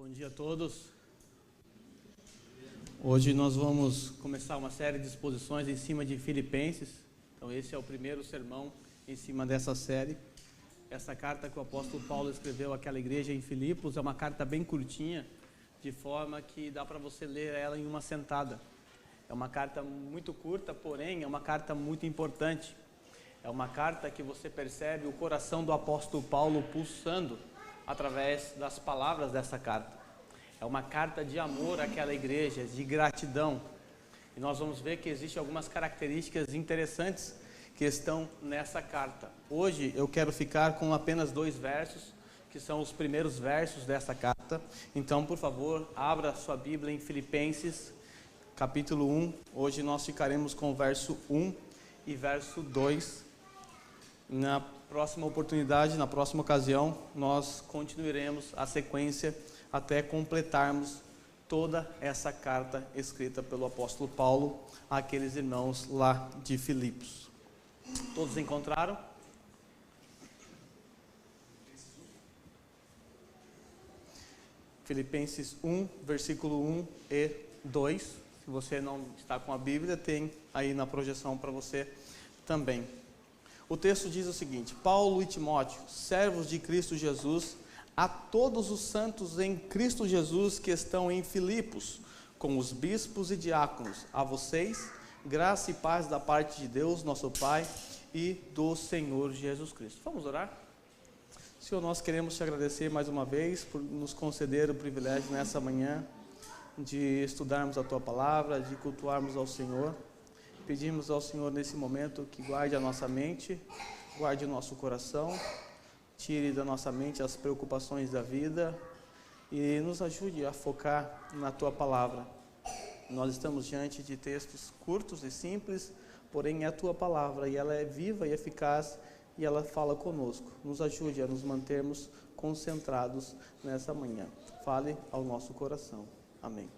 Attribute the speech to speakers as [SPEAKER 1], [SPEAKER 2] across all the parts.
[SPEAKER 1] Bom dia a todos. Hoje nós vamos começar uma série de exposições em cima de Filipenses. Então esse é o primeiro sermão em cima dessa série. Essa carta que o apóstolo Paulo escreveu àquela igreja em Filipos é uma carta bem curtinha, de forma que dá para você ler ela em uma sentada. É uma carta muito curta, porém é uma carta muito importante. É uma carta que você percebe o coração do apóstolo Paulo pulsando através das palavras dessa carta. É uma carta de amor àquela igreja, de gratidão. E nós vamos ver que existem algumas características interessantes que estão nessa carta. Hoje eu quero ficar com apenas 2 versos, que são os primeiros versos dessa carta. Então, por favor, abra sua Bíblia em Filipenses, capítulo 1. Hoje nós ficaremos com o verso 1 e verso 2. Na próxima oportunidade, na próxima ocasião, nós continuaremos a sequência até completarmos toda essa carta escrita pelo apóstolo Paulo àqueles irmãos lá de Filipos. Todos encontraram? Filipenses 1, versículo 1 e 2. Se você não está com a Bíblia, tem aí na projeção para você também. O texto diz o seguinte: Paulo e Timóteo, servos de Cristo Jesus, a todos os santos em Cristo Jesus que estão em Filipos, com os bispos e diáconos, a vocês, graça e paz da parte de Deus, nosso Pai, e do Senhor Jesus Cristo. Vamos orar? Senhor, nós queremos te agradecer mais uma vez por nos conceder o privilégio nessa manhã de estudarmos a Tua Palavra, de cultuarmos ao Senhor. Pedimos ao Senhor nesse momento que guarde a nossa mente, guarde o nosso coração, tire da nossa mente as preocupações da vida e nos ajude a focar na Tua Palavra. Nós estamos diante de textos curtos e simples, porém é a Tua Palavra e ela é viva e eficaz e ela fala conosco. Nos ajude a nos mantermos concentrados nessa manhã. Fale ao nosso coração. Amém.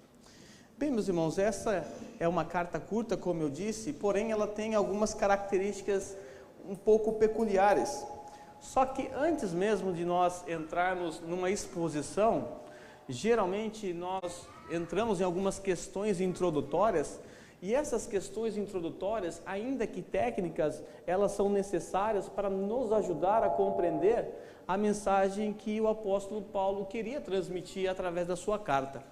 [SPEAKER 1] Bem, meus irmãos, essa é uma carta curta, como eu disse, porém ela tem algumas características um pouco peculiares. Só que antes mesmo de nós entrarmos numa exposição, geralmente nós entramos em algumas questões introdutórias, e essas questões introdutórias, ainda que técnicas, elas são necessárias para nos ajudar a compreender a mensagem que o apóstolo Paulo queria transmitir através da sua carta.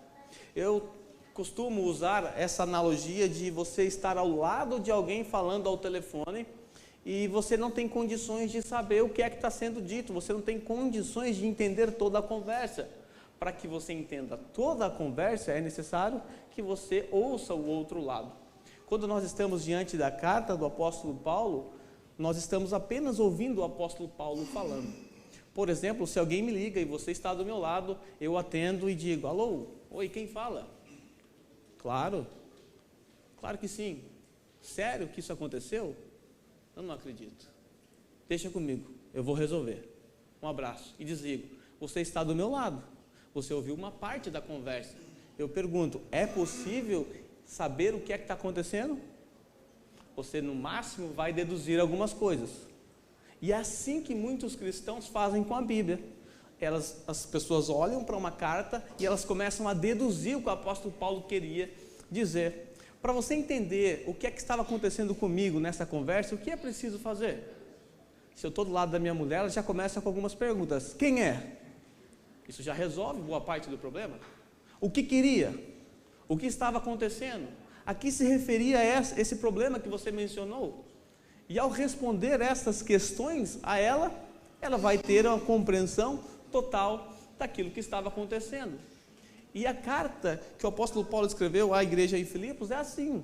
[SPEAKER 1] Eu costumo usar essa analogia de você estar ao lado de alguém falando ao telefone e você não tem condições de saber o que é que está sendo dito, você não tem condições de entender toda a conversa. Para que você entenda toda a conversa, é necessário que você ouça o outro lado. Quando nós estamos diante da carta do apóstolo Paulo, nós estamos apenas ouvindo o apóstolo Paulo falando. Por exemplo, se alguém me liga e você está do meu lado, eu atendo e digo: alô, oi, quem fala? Claro que sim. Sério que isso aconteceu? Eu não acredito. Deixa comigo, eu vou resolver. Um abraço e desligo. Você está do meu lado, você ouviu uma parte da conversa. Eu pergunto: é possível saber o que é que está acontecendo? Você no máximo vai deduzir algumas coisas. E é assim que muitos cristãos fazem com a Bíblia. As pessoas olham para uma carta e elas começam a deduzir o que o apóstolo Paulo queria dizer. Para você entender o que é que estava acontecendo comigo nessa conversa, o que é preciso fazer? Se eu estou do lado da minha mulher, ela já começa com algumas perguntas. Quem é? Isso já resolve boa parte do problema. O que queria? O que estava acontecendo? A que se referia esse problema que você mencionou? E ao responder essas questões a ela, ela vai ter uma compreensão total daquilo que estava acontecendo. E a carta que o apóstolo Paulo escreveu à igreja em Filipos é assim.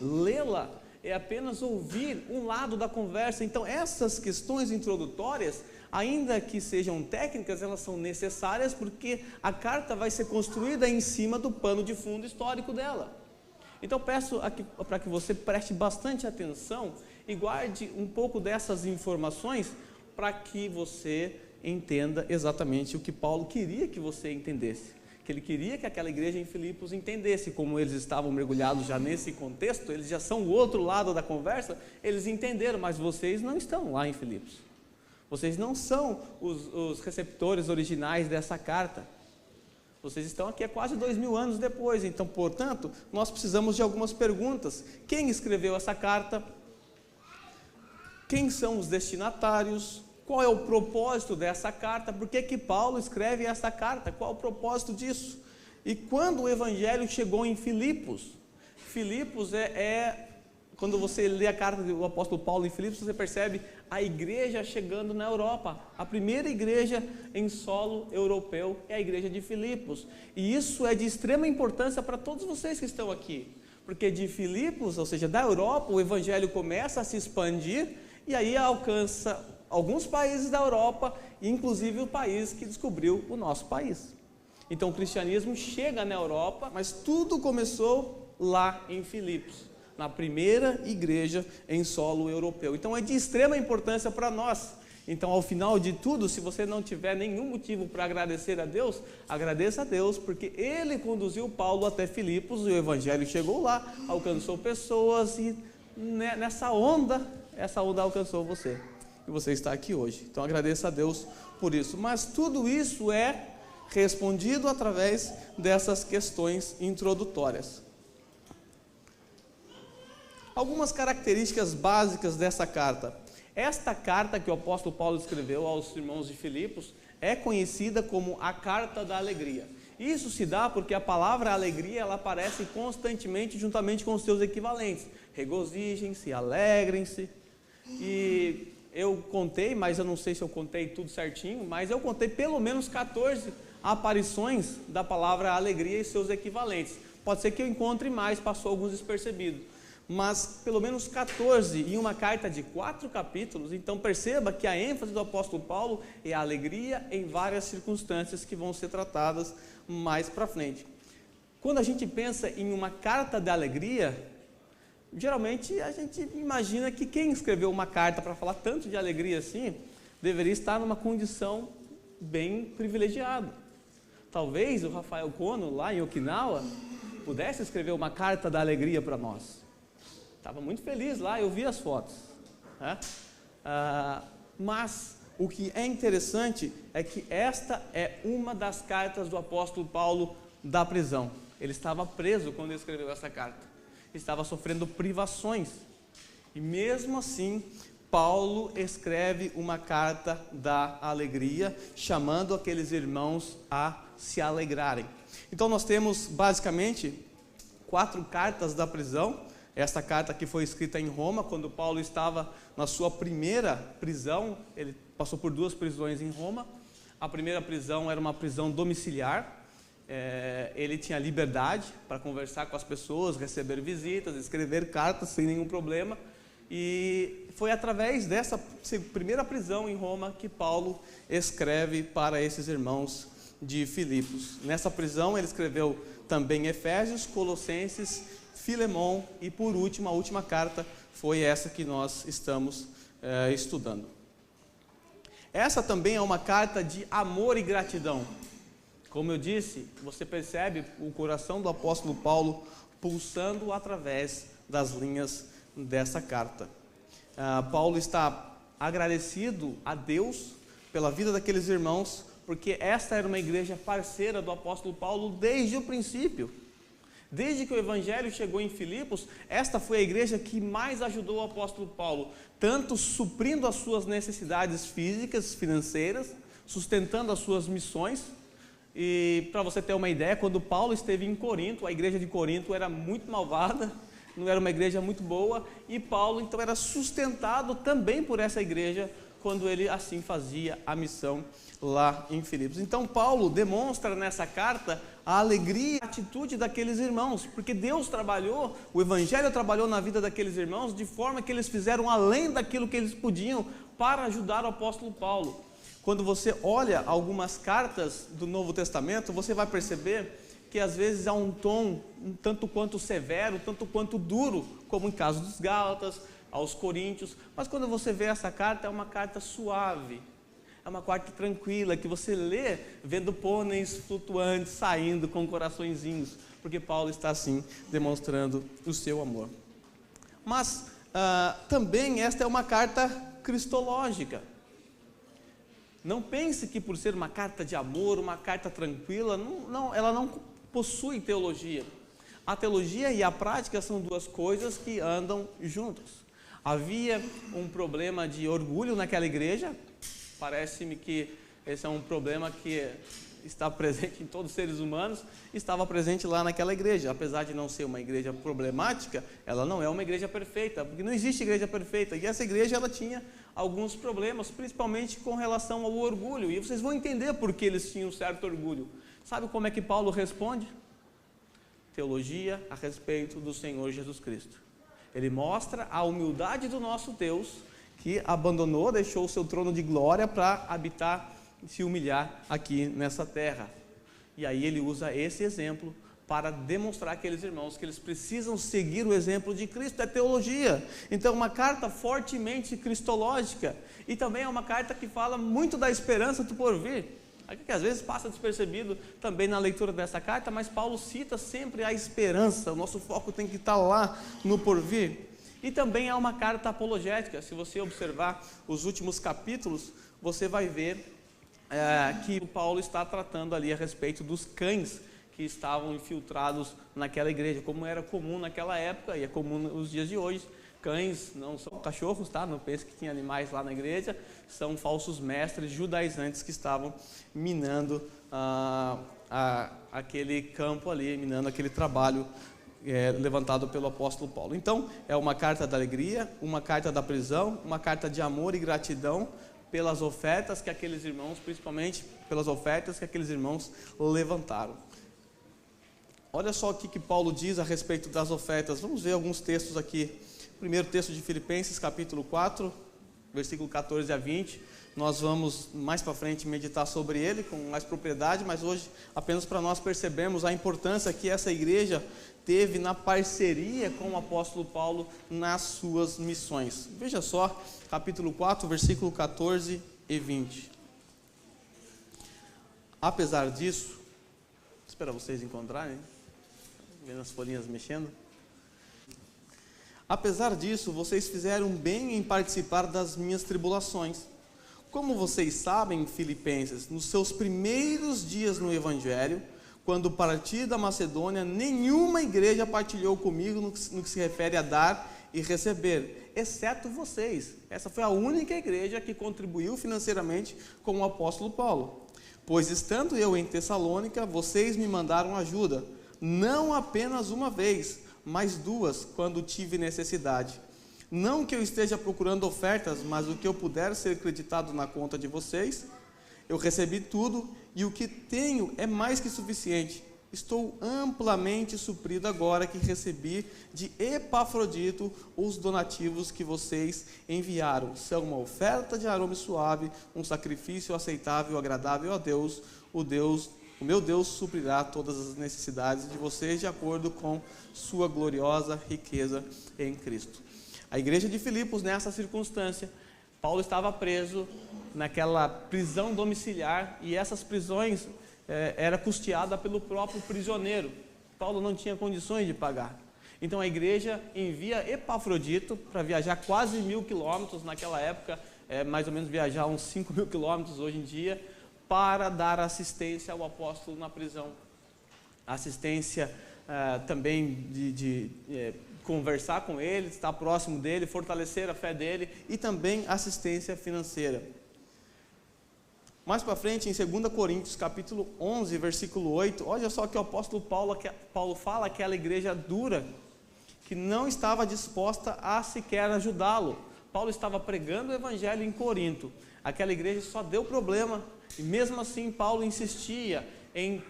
[SPEAKER 1] Lê-la é apenas ouvir um lado da conversa. Então essas questões introdutórias, ainda que sejam técnicas, elas são necessárias porque a carta vai ser construída em cima do pano de fundo histórico dela. Então peço para que você preste bastante atenção e guarde um pouco dessas informações para que você entenda exatamente o que Paulo queria que você entendesse. Que ele queria que aquela igreja em Filipos entendesse. Como eles estavam mergulhados já nesse contexto, eles já são o outro lado da conversa, eles entenderam, mas vocês não estão lá em Filipos. Vocês não são os receptores originais dessa carta. Vocês estão aqui há quase 2000 anos depois, então, portanto, nós precisamos de algumas perguntas. Quem escreveu essa carta? Quem são os destinatários? Qual é o propósito dessa carta? Por que Paulo escreve essa carta? Qual é o propósito disso? E quando o Evangelho chegou em Filipos? Filipos quando você lê a carta do apóstolo Paulo em Filipos, você percebe a igreja chegando na Europa. A primeira igreja em solo europeu é a igreja de Filipos. E isso é de extrema importância para todos vocês que estão aqui. Porque de Filipos, ou seja, da Europa, o evangelho começa a se expandir e aí alcança alguns países da Europa, inclusive o país que descobriu o nosso país. Então o cristianismo chega na Europa, mas tudo começou lá em Filipos, na primeira igreja em solo europeu. Então é de extrema importância para nós. Então, ao final de tudo, se você não tiver nenhum motivo para agradecer a Deus, agradeça a Deus, porque Ele conduziu Paulo até Filipos, e o Evangelho chegou lá, alcançou pessoas, e nessa onda, essa onda alcançou você. E você está aqui hoje. Então, agradeça a Deus por isso. Mas tudo isso é respondido através dessas questões introdutórias. Algumas características básicas dessa carta. Esta carta que o apóstolo Paulo escreveu aos irmãos de Filipos é conhecida como a carta da alegria. Isso se dá porque a palavra alegria ela aparece constantemente juntamente com os seus equivalentes. Regozijem-se, alegrem-se. E eu contei, mas eu não sei se eu contei tudo certinho, mas eu contei pelo menos 14 aparições da palavra alegria e seus equivalentes. Pode ser que eu encontre mais, passou alguns despercebidos. Mas pelo menos 14 em uma carta de 4 capítulos, então perceba que a ênfase do apóstolo Paulo é a alegria em várias circunstâncias que vão ser tratadas mais para frente. Quando a gente pensa em uma carta de alegria, geralmente a gente imagina que quem escreveu uma carta para falar tanto de alegria assim, deveria estar numa condição bem privilegiada. Talvez o Rafael Kono, lá em Okinawa, pudesse escrever uma carta da alegria para nós. Estava muito feliz lá, eu vi as fotos. Né? Mas o que é interessante é que esta é uma das cartas do apóstolo Paulo da prisão. Ele estava preso quando ele escreveu essa carta. Estava sofrendo privações. E mesmo assim, Paulo escreve uma carta da alegria, chamando aqueles irmãos a se alegrarem. Então nós temos basicamente 4 cartas da prisão. Esta carta que foi escrita em Roma, quando Paulo estava na sua primeira prisão, ele passou por 2 prisões em Roma. A primeira prisão era uma prisão domiciliar, ele tinha liberdade para conversar com as pessoas, receber visitas, escrever cartas sem nenhum problema. E foi através dessa primeira prisão em Roma que Paulo escreve para esses irmãos de Filipos. Nessa prisão ele escreveu também Efésios, Colossenses, Filemão e por último, a última carta foi essa que nós estamos estudando. Essa também é uma carta de amor e gratidão. Como eu disse, você percebe o coração do apóstolo Paulo pulsando através das linhas dessa carta. Paulo está agradecido a Deus pela vida daqueles irmãos, porque esta era uma igreja parceira do apóstolo Paulo desde o princípio. Desde que o evangelho chegou em Filipos, esta foi a igreja que mais ajudou o apóstolo Paulo, tanto suprindo as suas necessidades físicas, financeiras, sustentando as suas missões. E para você ter uma ideia, quando Paulo esteve em Corinto, a igreja de Corinto era muito malvada, não era uma igreja muito boa, e Paulo então era sustentado também por essa igreja, quando ele assim fazia a missão lá em Filipos. Então Paulo demonstra nessa carta a alegria e a atitude daqueles irmãos, porque Deus trabalhou, o evangelho trabalhou na vida daqueles irmãos, de forma que eles fizeram além daquilo que eles podiam para ajudar o apóstolo Paulo. Quando você olha algumas cartas do Novo Testamento, você vai perceber que às vezes há um tom um tanto quanto severo, tanto quanto duro, como em caso dos Gálatas, aos Coríntios, mas quando você vê essa carta, é uma carta suave, é uma carta tranquila, que você lê vendo pôneis flutuantes saindo com coraçõezinhos, porque Paulo está assim demonstrando o seu amor. Mas também esta é uma carta cristológica. Não pense que por ser uma carta de amor, uma carta tranquila, ela não possui teologia. A teologia e a prática são duas coisas que andam juntas. Havia um problema de orgulho naquela igreja. Parece-me que esse é um problema que está presente em todos os seres humanos, estava presente lá naquela igreja. Apesar de não ser uma igreja problemática, ela não é uma igreja perfeita, porque não existe igreja perfeita. E essa igreja, ela tinha alguns problemas, principalmente com relação ao orgulho. E vocês vão entender por que eles tinham um certo orgulho. Sabe como é que Paulo responde? Teologia a respeito do Senhor Jesus Cristo. Ele mostra a humildade do nosso Deus, que abandonou, deixou o seu trono de glória para habitar e se humilhar aqui nessa terra. E aí ele usa esse exemplo para demonstrar àqueles irmãos que eles precisam seguir o exemplo de Cristo. É teologia. Então, uma carta fortemente cristológica, e também é uma carta que fala muito da esperança do porvir, que às vezes passa despercebido também na leitura dessa carta, mas Paulo cita sempre a esperança. O nosso foco tem que estar lá no porvir. E também é uma carta apologética. Se você observar os últimos capítulos, você vai ver que o Paulo está tratando ali a respeito dos cães que estavam infiltrados naquela igreja, como era comum naquela época e é comum nos dias de hoje. Cães não são cachorros, tá? Não pense que tinha animais lá na igreja, são falsos mestres judaizantes que estavam minando aquele campo ali, minando aquele trabalho levantado pelo apóstolo Paulo. Então, é uma carta da alegria, uma carta da prisão, uma carta de amor e gratidão pelas ofertas que aqueles irmãos, principalmente pelas ofertas que aqueles irmãos levantaram. Olha só o que Paulo diz a respeito das ofertas. Vamos ver alguns textos aqui. Primeiro texto de Filipenses, capítulo 4, versículo 14 a 20. Nós vamos mais para frente meditar sobre ele com mais propriedade, mas hoje apenas para nós percebermos a importância que essa igreja teve na parceria com o apóstolo Paulo nas suas missões. Veja só, capítulo 4, versículo 14 e 20. Apesar disso, espera vocês encontrarem, vendo as folhinhas mexendo. Apesar disso, vocês fizeram bem em participar das minhas tribulações. Como vocês sabem, filipenses, nos seus primeiros dias no Evangelho, quando parti da Macedônia, nenhuma igreja partilhou comigo no que se refere a dar e receber, exceto vocês. Essa foi a única igreja que contribuiu financeiramente com o apóstolo Paulo. Pois estando eu em Tessalônica, vocês me mandaram ajuda, não apenas uma vez, mas duas, quando tive necessidade. Não que eu esteja procurando ofertas, mas o que eu puder ser creditado na conta de vocês, eu recebi tudo e o que tenho é mais que suficiente. Estou amplamente suprido agora que recebi de Epafrodito os donativos que vocês enviaram. São uma oferta de aroma suave, um sacrifício aceitável e agradável a Deus. O meu Deus suprirá todas as necessidades de vocês de acordo com sua gloriosa riqueza em Cristo. A igreja de Filipos, nessa circunstância, Paulo estava preso naquela prisão domiciliar e essas prisões era custeada pelo próprio prisioneiro. Paulo não tinha condições de pagar. Então a igreja envia Epafrodito para viajar quase 1.000 quilômetros naquela época, mais ou menos viajar uns 5.000 quilômetros hoje em dia, para dar assistência ao apóstolo na prisão. Assistência também de conversar com ele, estar próximo dele, fortalecer a fé dele e também assistência financeira. Mais para frente, em 2 Coríntios, capítulo 11, versículo 8, olha só que o apóstolo Paulo fala aquela igreja dura, que não estava disposta a sequer ajudá-lo. Paulo estava pregando o evangelho em Corinto, aquela igreja só deu problema, e mesmo assim Paulo insistia em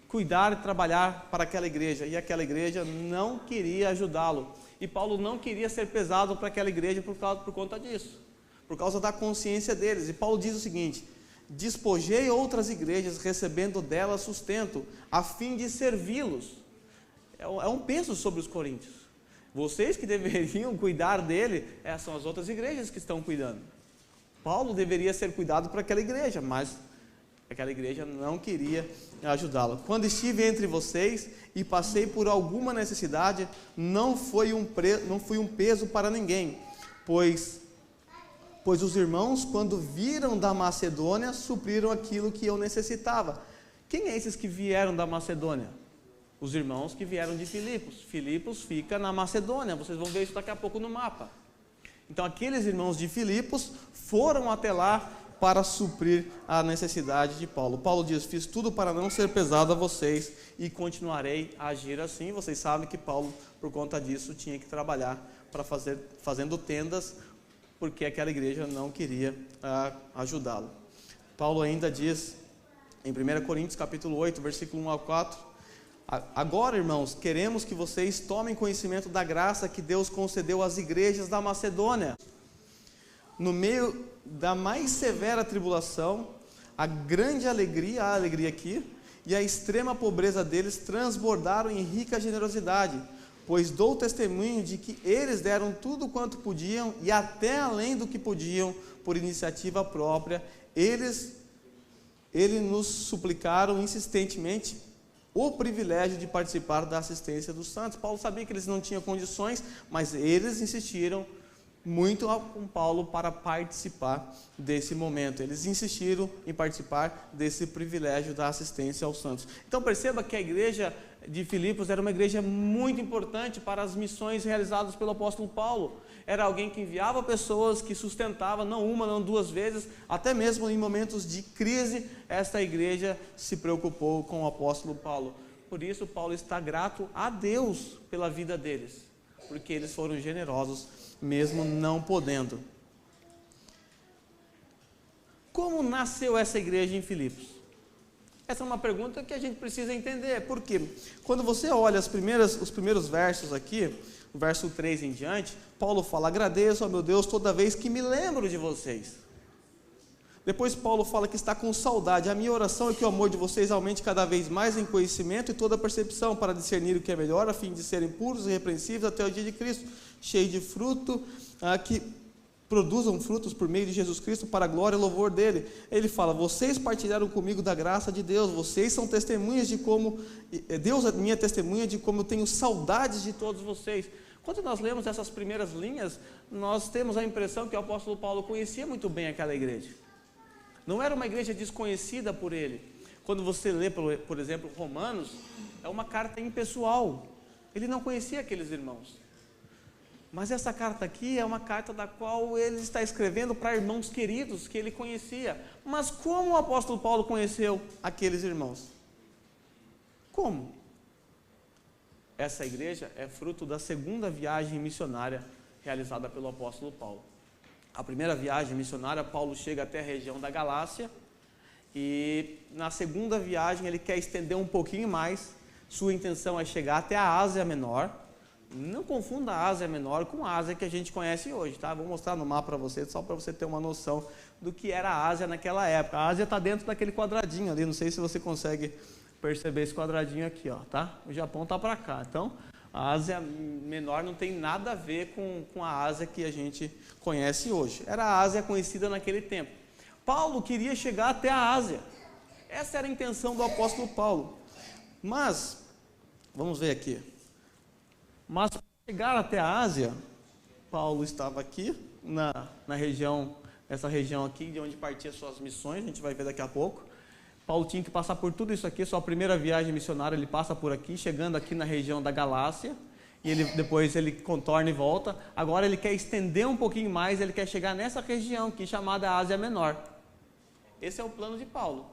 [SPEAKER 1] cuidar e trabalhar para aquela igreja, e aquela igreja não queria ajudá-lo, e Paulo não queria ser pesado para aquela igreja por conta disso, por causa da consciência deles. E Paulo diz o seguinte: despojei outras igrejas recebendo delas sustento, a fim de servi-los. É um peso sobre os coríntios. Vocês que deveriam cuidar dele, são as outras igrejas que estão cuidando. Paulo deveria ser cuidado por aquela igreja, mas aquela igreja não queria ajudá-lo. Quando estive entre vocês e passei por alguma necessidade, não fui um peso para ninguém, pois pois os irmãos, quando viram da Macedônia, supriram aquilo que eu necessitava. Quem é esses que vieram da Macedônia? Os irmãos que vieram de Filipos. Filipos fica na Macedônia, vocês vão ver isso daqui a pouco no mapa. Então aqueles irmãos de Filipos foram até lá para suprir a necessidade de Paulo. Paulo diz: fiz tudo para não ser pesado a vocês e continuarei a agir assim. Vocês sabem que Paulo, por conta disso, tinha que trabalhar fazendo tendas, porque aquela igreja não queria ajudá-lo. Paulo ainda diz em 1 Coríntios capítulo 8, versículo 1 ao 4: agora, irmãos, queremos que vocês tomem conhecimento da graça que Deus concedeu às igrejas da Macedônia. No meio da mais severa tribulação, a grande alegria, a alegria aqui, e a extrema pobreza deles transbordaram em rica generosidade, pois dou testemunho de que eles deram tudo quanto podiam e até além do que podiam por iniciativa própria. Eles nos suplicaram insistentemente o privilégio de participar da assistência dos santos. Paulo sabia que eles não tinham condições, mas eles insistiram muito com Paulo para participar desse momento. Eles insistiram em participar desse privilégio da assistência aos santos. Então perceba que a igreja de Filipos era uma igreja muito importante para as missões realizadas pelo apóstolo Paulo. Era alguém que enviava pessoas, que sustentava, não uma, não duas vezes, até mesmo em momentos de crise, esta igreja se preocupou com o apóstolo Paulo. Por isso Paulo está grato a Deus pela vida deles, porque eles foram generosos, mesmo não podendo. Como nasceu essa igreja em Filipos? Essa é uma pergunta que a gente precisa entender, porque quando você olha os primeiros versos aqui, o verso 3 em diante, Paulo fala: agradeço ao meu Deus toda vez que me lembro de vocês. Depois Paulo fala que está com saudade. A minha oração é que o amor de vocês aumente cada vez mais em conhecimento e toda percepção, para discernir o que é melhor, a fim de serem puros e irrepreensíveis até o dia de Cristo, cheio de fruto, que produzam frutos por meio de Jesus Cristo, para a glória e louvor dele. Ele fala: vocês partilharam comigo da graça de Deus, vocês são testemunhas de como, Deus é minha testemunha de como eu tenho saudades de todos vocês. Quando nós lemos essas primeiras linhas, nós temos a impressão que o apóstolo Paulo conhecia muito bem aquela igreja. Não era uma igreja desconhecida por ele. Quando você lê, por exemplo, Romanos, é uma carta impessoal. Ele não conhecia aqueles irmãos. Mas essa carta aqui é uma carta da qual ele está escrevendo para irmãos queridos que ele conhecia. Mas como o apóstolo Paulo conheceu aqueles irmãos? Como? Essa igreja é fruto da segunda viagem missionária realizada pelo apóstolo Paulo. A primeira viagem missionária, Paulo chega até a região da Galácia, e na segunda viagem ele quer estender um pouquinho mais. Sua intenção é chegar até a Ásia Menor. Não confunda a Ásia Menor com a Ásia que a gente conhece hoje, tá? Vou mostrar no mapa para você, só para você ter uma noção do que era a Ásia naquela época. A Ásia está dentro daquele quadradinho ali, não sei se você consegue perceber esse quadradinho aqui, ó, tá? O Japão está para cá, então a Ásia Menor não tem nada a ver com a Ásia que a gente conhece hoje. Era a Ásia conhecida naquele tempo. Paulo queria chegar até a Ásia. Essa era a intenção do apóstolo Paulo. Mas, vamos ver aqui. Mas para chegar até a Ásia, Paulo estava aqui, na região, essa região aqui, de onde partia suas missões, a gente vai ver daqui a pouco. Paulo tinha que passar por tudo isso aqui, sua primeira viagem missionária ele passa por aqui, chegando aqui na região da Galácia, e depois ele contorna e volta. Agora ele quer estender um pouquinho mais, ele quer chegar nessa região aqui, chamada Ásia Menor. Esse é o plano de Paulo.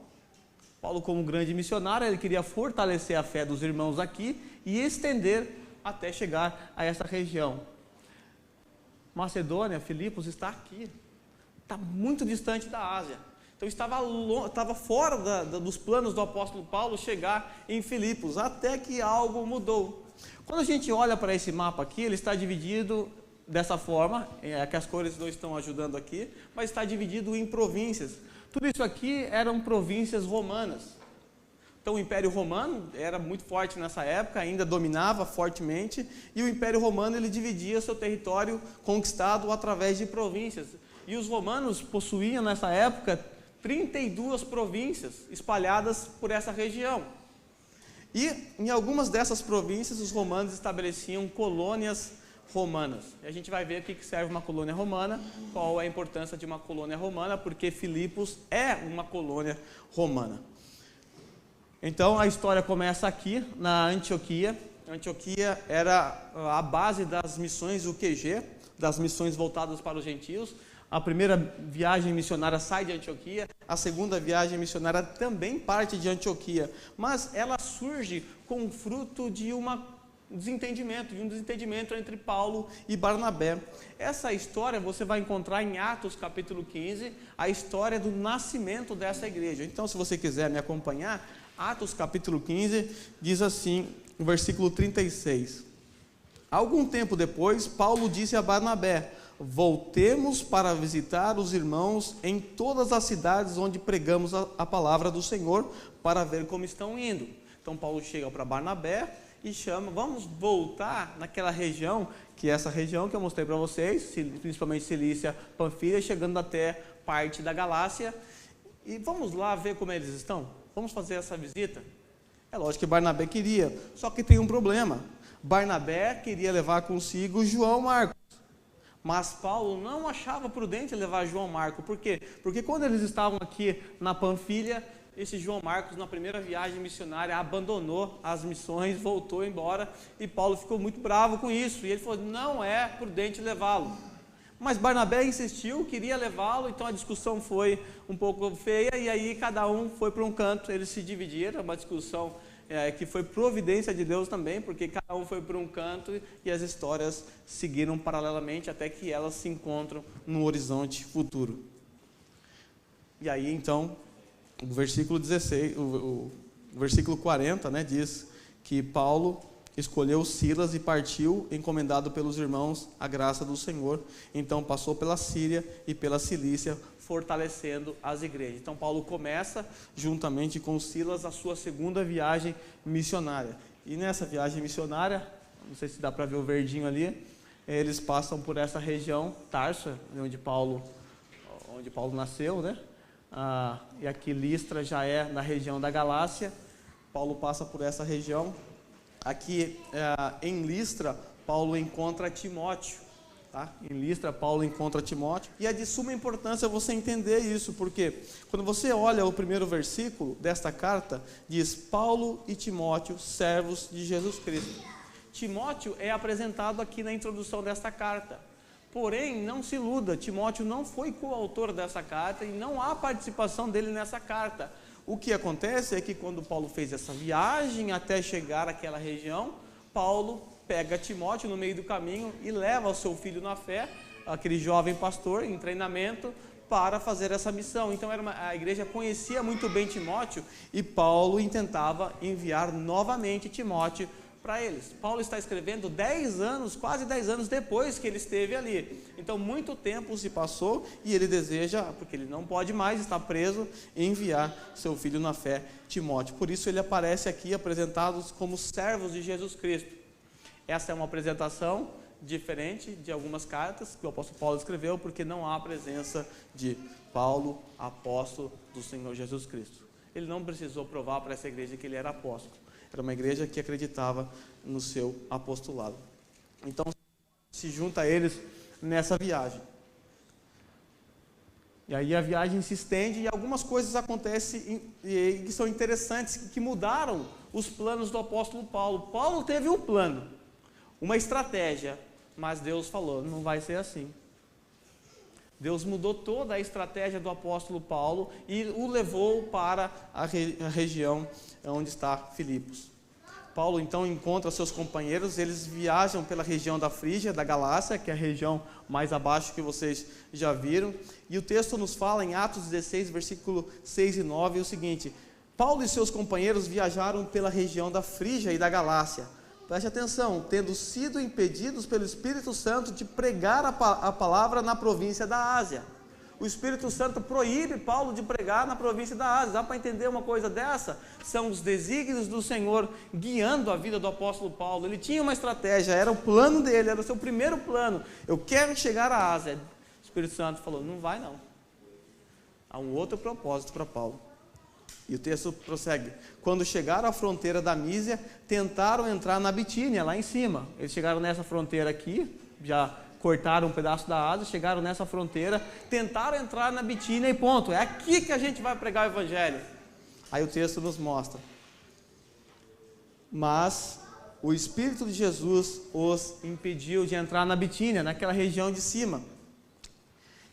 [SPEAKER 1] Paulo, como grande missionário, ele queria fortalecer a fé dos irmãos aqui e estender até chegar a essa região. Macedônia, Filipos está aqui, está muito distante da Ásia. Então estava fora dos planos do apóstolo Paulo chegar em Filipos, até que algo mudou. Quando a gente olha para esse mapa aqui, ele está dividido dessa forma, que as cores não estão ajudando aqui, mas está dividido em províncias. Tudo isso aqui eram províncias romanas. Então o Império Romano era muito forte nessa época, ainda dominava fortemente, e o Império Romano ele dividia seu território conquistado através de províncias. E os romanos possuíam nessa época 32 províncias espalhadas por essa região. E em algumas dessas províncias os romanos estabeleciam colônias romanas. E a gente vai ver o que serve uma colônia romana, qual é a importância de uma colônia romana, porque Filipos é uma colônia romana. Então a história começa aqui na Antioquia. Antioquia era a base das missões, o QG, das missões voltadas para os gentios. A primeira viagem missionária sai de Antioquia, a segunda viagem missionária também parte de Antioquia, mas ela surge com o fruto de um desentendimento entre Paulo e Barnabé. Essa história você vai encontrar em Atos capítulo 15, a história do nascimento dessa igreja. Então, se você quiser me acompanhar, Atos capítulo 15 diz assim, no versículo 36. Algum tempo depois, Paulo disse a Barnabé: voltemos para visitar os irmãos em todas as cidades onde pregamos a palavra do Senhor, para ver como estão indo. Então Paulo chega para Barnabé e chama, vamos voltar naquela região, que é essa região que eu mostrei para vocês, principalmente Cilícia, Panfilha, chegando até parte da Galácia, e vamos lá ver como eles estão? Vamos fazer essa visita? É lógico que Barnabé queria, só que tem um problema. Barnabé queria levar consigo João Marcos, mas Paulo não achava prudente levar João Marcos. Por quê? Porque quando eles estavam aqui na Panfilha, esse João Marcos, na primeira viagem missionária, abandonou as missões, voltou embora, e Paulo ficou muito bravo com isso, e ele falou, não é prudente levá-lo. Mas Barnabé insistiu, queria levá-lo, então a discussão foi um pouco feia, e aí cada um foi para um canto, eles se dividiram, uma discussão que foi providência de Deus também, porque cada um foi para um canto, e as histórias seguiram paralelamente, até que elas se encontram no horizonte futuro. E aí então, o versículo 16, o versículo 40, né, diz que Paulo escolheu Silas e partiu, encomendado pelos irmãos a graça do Senhor. Então passou pela Síria e pela Cilícia, fortalecendo as igrejas. Então Paulo começa, juntamente com Silas, a sua segunda viagem missionária. E nessa viagem missionária, não sei se dá para ver o verdinho ali, eles passam por essa região, Tarso, onde Paulo nasceu, né? E aqui Listra já é na região da Galácia. Paulo passa por essa região. Aqui em Listra, Paulo encontra Timóteo. Tá? Em Listra, Paulo encontra Timóteo. E é de suma importância você entender isso, porque quando você olha o primeiro versículo desta carta, diz Paulo e Timóteo, servos de Jesus Cristo. Timóteo é apresentado aqui na introdução desta carta. Porém, não se iluda, Timóteo não foi coautor dessa carta e não há participação dele nessa carta. O que acontece é que quando Paulo fez essa viagem até chegar àquela região, Paulo pega Timóteo no meio do caminho e leva o seu filho na fé, aquele jovem pastor em treinamento, para fazer essa missão. Então a igreja conhecia muito bem Timóteo e Paulo intentava enviar novamente Timóteo para eles. Paulo está escrevendo 10 anos, quase 10 anos depois que ele esteve ali. Então muito tempo se passou e ele deseja, porque ele não pode mais estar preso, enviar seu filho na fé, Timóteo. Por isso ele aparece aqui apresentados como servos de Jesus Cristo. Essa é uma apresentação diferente de algumas cartas que o apóstolo Paulo escreveu, porque não há a presença de Paulo, apóstolo do Senhor Jesus Cristo. Ele não precisou provar para essa igreja que ele era apóstolo. Era uma igreja que acreditava no seu apostolado. Então, se junta a eles nessa viagem. E aí a viagem se estende e algumas coisas acontecem que são interessantes, que mudaram os planos do apóstolo Paulo. Paulo teve um plano, uma estratégia, mas Deus falou, não vai ser assim. Deus mudou toda a estratégia do apóstolo Paulo e o levou para a região onde está Filipos. Paulo então encontra seus companheiros, eles viajam pela região da Frígia, da Galácia, que é a região mais abaixo que vocês já viram. E o texto nos fala em Atos 16, versículo 6 e 9, o seguinte: Paulo e seus companheiros viajaram pela região da Frígia e da Galácia. Preste atenção, tendo sido impedidos pelo Espírito Santo de pregar a palavra na província da Ásia. O Espírito Santo proíbe Paulo de pregar na província da Ásia. Dá para entender uma coisa dessa? São os desígnios do Senhor guiando a vida do apóstolo Paulo. Ele tinha uma estratégia, era o plano dele, era o seu primeiro plano. Eu quero chegar à Ásia. O Espírito Santo falou, não vai não. Há um outro propósito para Paulo. E o texto prossegue: quando chegaram à fronteira da Mísia, tentaram entrar na Bitínia, lá em cima. Eles chegaram nessa fronteira aqui, já cortaram um pedaço da Ásia, chegaram nessa fronteira, tentaram entrar na Bitínia e ponto. É aqui que a gente vai pregar o Evangelho. Aí o texto nos mostra: mas o Espírito de Jesus os impediu de entrar na Bitínia, naquela região de cima.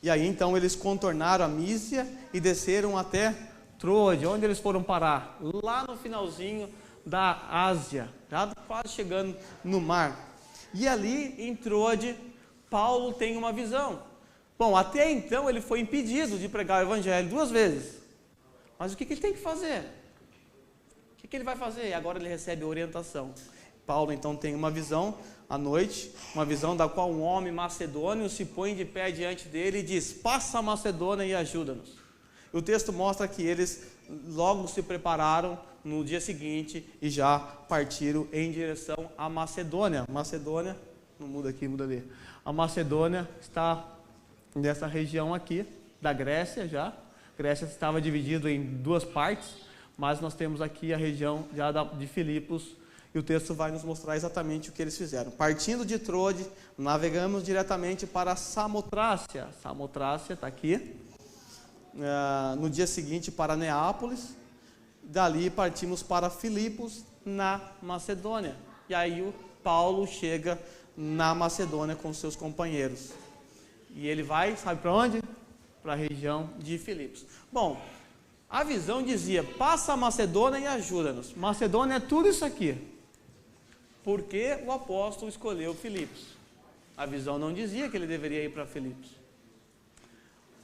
[SPEAKER 1] E aí então eles contornaram a Mísia e desceram até Troade. Onde eles foram parar? Lá no finalzinho da Ásia, já quase chegando no mar. E ali em Troade, Paulo tem uma visão. Bom, até então ele foi impedido de pregar o Evangelho 2 vezes. Mas o que ele tem que fazer? O que ele vai fazer? E agora ele recebe orientação. Paulo então tem uma visão à noite, uma visão da qual um homem macedônio se põe de pé diante dele e diz: passa a Macedônia e ajuda-nos. O texto mostra que eles logo se prepararam no dia seguinte e já partiram em direção à Macedônia. Macedônia, não muda aqui, muda ali. A Macedônia está nessa região aqui da Grécia já. A Grécia estava dividida em 2 partes, mas nós temos aqui a região já de Filipos. E o texto vai nos mostrar exatamente o que eles fizeram. Partindo de Troade, navegamos diretamente para Samotrácia. Samotrácia está aqui. No dia seguinte para Neápolis. Dali partimos para Filipos, na Macedônia. E aí o Paulo chega na Macedônia com seus companheiros. E ele vai, sabe para onde? Para a região de Filipos. Bom, a visão dizia: passa a Macedônia e ajuda-nos. Macedônia é tudo isso aqui. Por que o apóstolo escolheu Filipos? A visão não dizia que ele deveria ir para Filipos.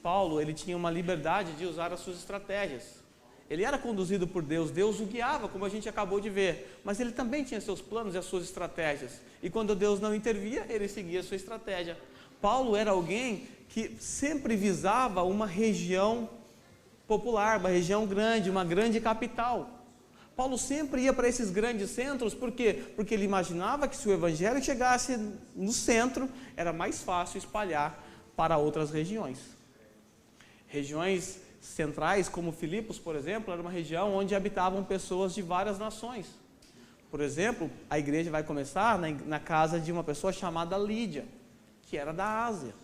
[SPEAKER 1] Paulo, ele tinha uma liberdade de usar as suas estratégias. Ele era conduzido por Deus, Deus o guiava, como a gente acabou de ver. Mas ele também tinha seus planos e as suas estratégias. E quando Deus não intervia, ele seguia a sua estratégia. Paulo era alguém que sempre visava uma região popular, uma região grande, uma grande capital. Paulo sempre ia para esses grandes centros, por quê? Porque ele imaginava que se o Evangelho chegasse no centro, era mais fácil espalhar para outras regiões. Regiões centrais, como Filipos, por exemplo, era uma região onde habitavam pessoas de várias nações. Por exemplo, a igreja vai começar na casa de uma pessoa chamada Lídia, que era da Ásia.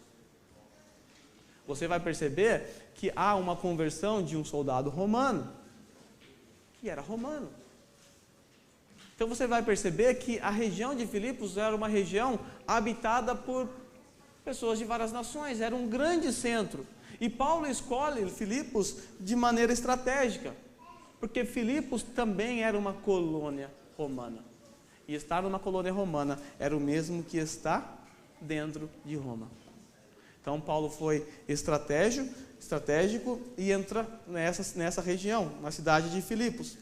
[SPEAKER 1] Você vai perceber que há uma conversão de um soldado romano, que era romano. Então você vai perceber que a região de Filipos era uma região habitada por pessoas de várias nações, era um grande centro. E Paulo escolhe Filipos de maneira estratégica, porque Filipos também era uma colônia romana. E estar numa colônia romana era o mesmo que estar dentro de Roma. Então Paulo foi estratégico e entra nessa região, na cidade de Filipos.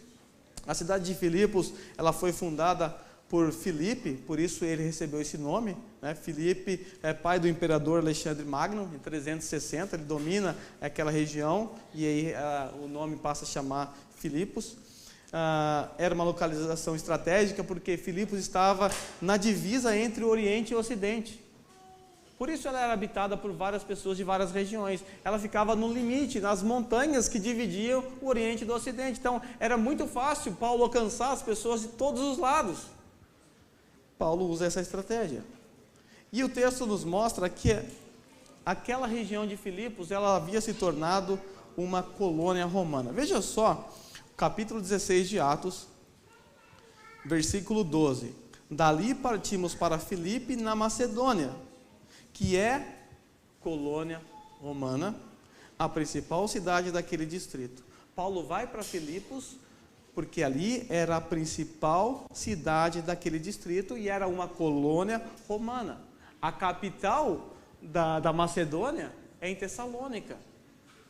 [SPEAKER 1] A cidade de Filipos, ela foi fundada por Filipe, por isso ele recebeu esse nome, né? Filipe é pai do imperador Alexandre Magno, em 360, ele domina aquela região, e aí o nome passa a chamar Filipos. Era uma localização estratégica, porque Filipos estava na divisa entre o Oriente e o Ocidente. Por isso ela era habitada por várias pessoas de várias regiões. Ela ficava no limite, nas montanhas que dividiam o Oriente do Ocidente. Então era muito fácil Paulo alcançar as pessoas de todos os lados. Paulo usa essa estratégia. E o texto nos mostra que aquela região de Filipos, ela havia se tornado uma colônia romana. Veja só, capítulo 16 de Atos, versículo 12. Dali partimos para Filipe, na Macedônia, que é colônia romana, a principal cidade daquele distrito. Paulo vai para Filipos, porque ali era a principal cidade daquele distrito e era uma colônia romana. A capital da Macedônia é em Tessalônica.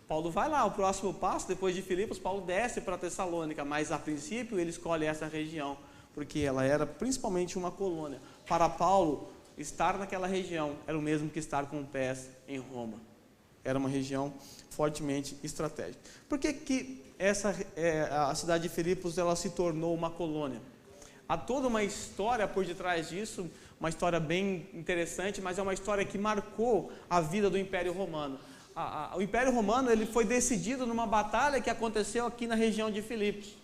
[SPEAKER 1] Paulo vai lá, o próximo passo, depois de Filipos, Paulo desce para Tessalônica, mas a princípio ele escolhe essa região, porque ela era principalmente uma colônia. Para Paulo, estar naquela região era o mesmo que estar com pés em Roma. Era uma região fortemente estratégica. Por que a cidade de Filipos ela se tornou uma colônia? Há toda uma história por detrás disso, uma história bem interessante, mas é uma história que marcou a vida do Império Romano. o Império Romano ele foi decidido numa batalha que aconteceu aqui na região de Filipos.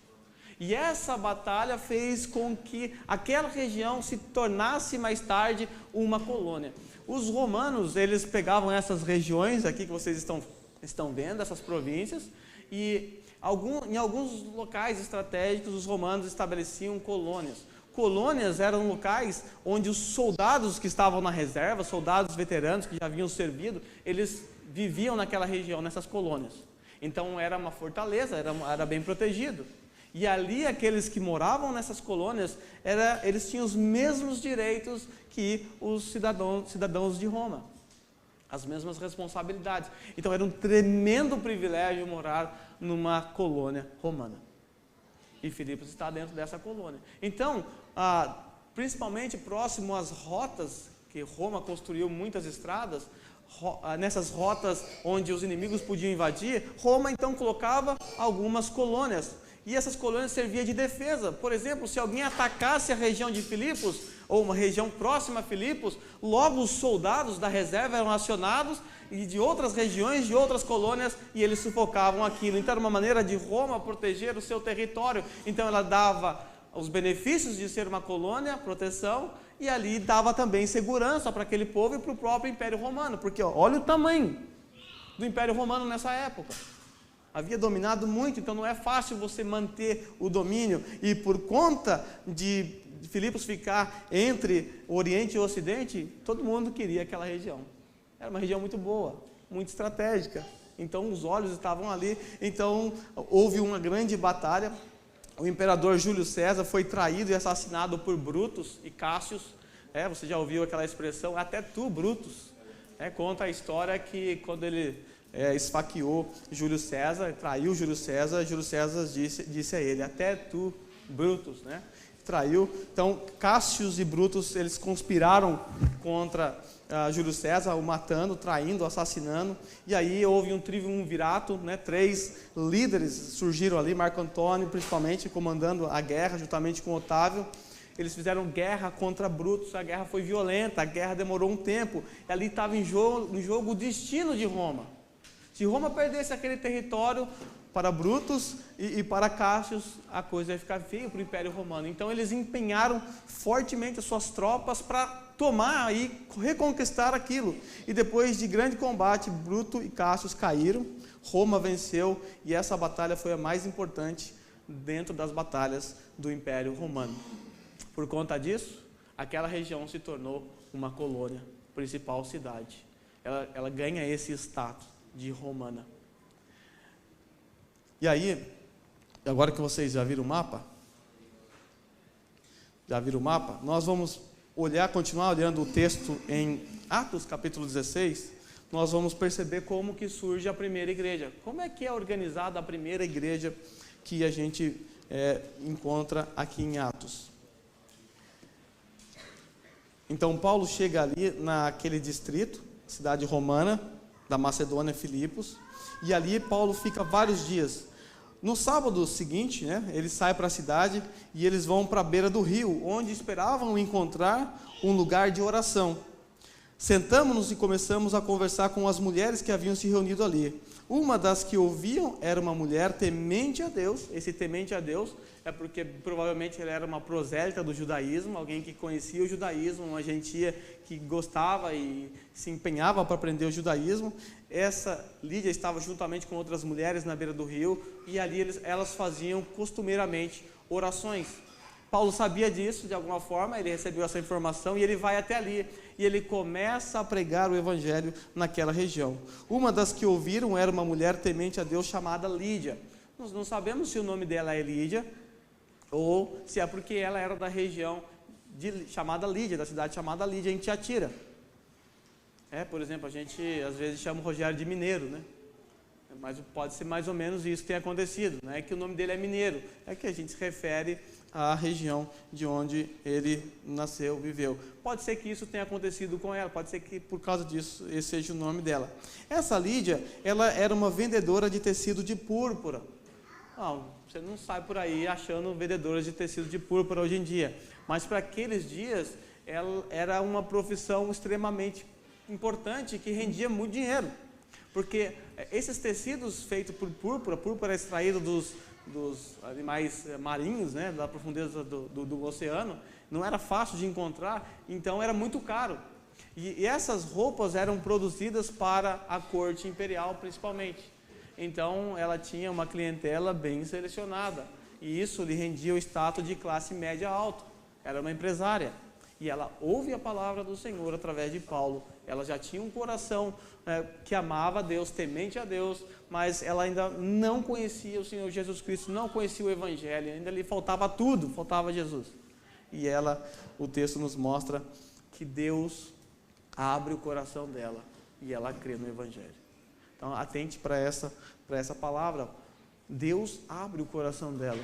[SPEAKER 1] E essa batalha fez com que aquela região se tornasse mais tarde uma colônia. Os romanos, eles pegavam essas regiões aqui que vocês estão vendo, essas províncias, e em alguns locais estratégicos os romanos estabeleciam colônias. Colônias eram locais onde os soldados que estavam na reserva, soldados veteranos que já haviam servido, eles viviam naquela região, nessas colônias. Então era uma fortaleza, era bem protegido. E ali aqueles que moravam nessas colônias, eles tinham os mesmos direitos que os cidadãos de Roma. As mesmas responsabilidades. Então era um tremendo privilégio morar numa colônia romana. E Filipos está dentro dessa colônia. Então, principalmente próximo às rotas, que Roma construiu muitas estradas, nessas rotas onde os inimigos podiam invadir, Roma então colocava algumas colônias. E essas colônias serviam de defesa. Por exemplo, se alguém atacasse a região de Filipos, ou uma região próxima a Filipos, logo os soldados da reserva eram acionados, e de outras regiões, de outras colônias, e eles sufocavam aquilo. Então era uma maneira de Roma proteger o seu território. Então ela dava os benefícios de ser uma colônia, proteção, e ali dava também segurança para aquele povo e para o próprio Império Romano. Porque olha o tamanho do Império Romano nessa época. Havia dominado muito, então não é fácil você manter o domínio. E por conta de Filipos ficar entre o Oriente e o Ocidente, todo mundo queria aquela região. Era uma região muito boa, muito estratégica. Então os olhos estavam ali. Então houve uma grande batalha. O imperador Júlio César foi traído e assassinado por Brutus e Cássio. Você já ouviu aquela expressão, até tu, Brutus. Conta a história que quando ele esfaqueou Júlio César, traiu Júlio César disse a ele, até tu, Brutus, traiu. Então, Cássio e Brutus, eles conspiraram contra Júlio César, o matando, traindo, assassinando, e aí houve um triunvirato, 3 líderes surgiram ali, Marco Antônio principalmente, comandando a guerra, juntamente com Otávio. Eles fizeram guerra contra Brutus, a guerra foi violenta, a guerra demorou um tempo, e ali estava em jogo o destino de Roma. Se Roma perdesse aquele território para Brutus e para Cássio, a coisa ia ficar feia para o Império Romano. Então eles empenharam fortemente as suas tropas para tomar e reconquistar aquilo. E depois de grande combate, Brutus e Cássio caíram, Roma venceu, e essa batalha foi a mais importante dentro das batalhas do Império Romano. Por conta disso, aquela região se tornou uma colônia, principal cidade. Ela ganha esse status de romana. E aí, agora que vocês já viram o mapa, nós vamos continuar olhando o texto em Atos capítulo 16, nós vamos perceber como que surge a primeira igreja, como é que é organizada a primeira igreja que a gente encontra aqui em Atos. Então Paulo chega ali naquele distrito, cidade romana, da Macedônia, Filipos, e ali Paulo fica vários dias. No sábado seguinte, ele sai para a cidade e eles vão para a beira do rio, onde esperavam encontrar um lugar de oração. Sentamos-nos e começamos a conversar com as mulheres que haviam se reunido ali. Uma das que ouviam era uma mulher temente a Deus. Esse temente a Deus é porque provavelmente ela era uma prosélita do judaísmo, alguém que conhecia o judaísmo, uma gentia que gostava e se empenhava para aprender o judaísmo. Essa Lídia estava juntamente com outras mulheres na beira do rio, e ali elas faziam costumeiramente orações. Paulo sabia disso de alguma forma, ele recebeu essa informação e ele vai até ali, e ele começa a pregar o evangelho naquela região. Uma das que ouviram era uma mulher temente a Deus chamada Lídia. Nós não sabemos se o nome dela é Lídia, ou se é porque ela era da região chamada Lídia, da cidade chamada Lídia, em Tiatira. Por exemplo, a gente às vezes chama o Rogério de mineiro, mas pode ser mais ou menos isso que tem acontecido. Não é que o nome dele é mineiro, é que a gente se refere à região de onde ele nasceu, viveu. Pode ser que isso tenha acontecido com ela, pode ser que por causa disso esse seja o nome dela. Essa Lídia, ela era uma vendedora de tecido de púrpura. Não, você não sai por aí achando vendedoras de tecido de púrpura hoje em dia, mas para aqueles dias ela era uma profissão extremamente importante que rendia muito dinheiro. Porque esses tecidos feitos por púrpura, púrpura é extraído dos animais marinhos, né, da profundeza do oceano, não era fácil de encontrar, então era muito caro. E essas roupas eram produzidas para a corte imperial principalmente. Então ela tinha uma clientela bem selecionada, e isso lhe rendia o status de classe média alta. Era uma empresária, e ela ouve a palavra do Senhor através de Paulo. Ela já tinha um coração que amava a Deus, temente a Deus, mas ela ainda não conhecia o Senhor Jesus Cristo, não conhecia o Evangelho, ainda lhe faltava tudo, faltava Jesus. E o texto nos mostra que Deus abre o coração dela e ela crê no Evangelho. Então atente para essa palavra. Deus abre o coração dela.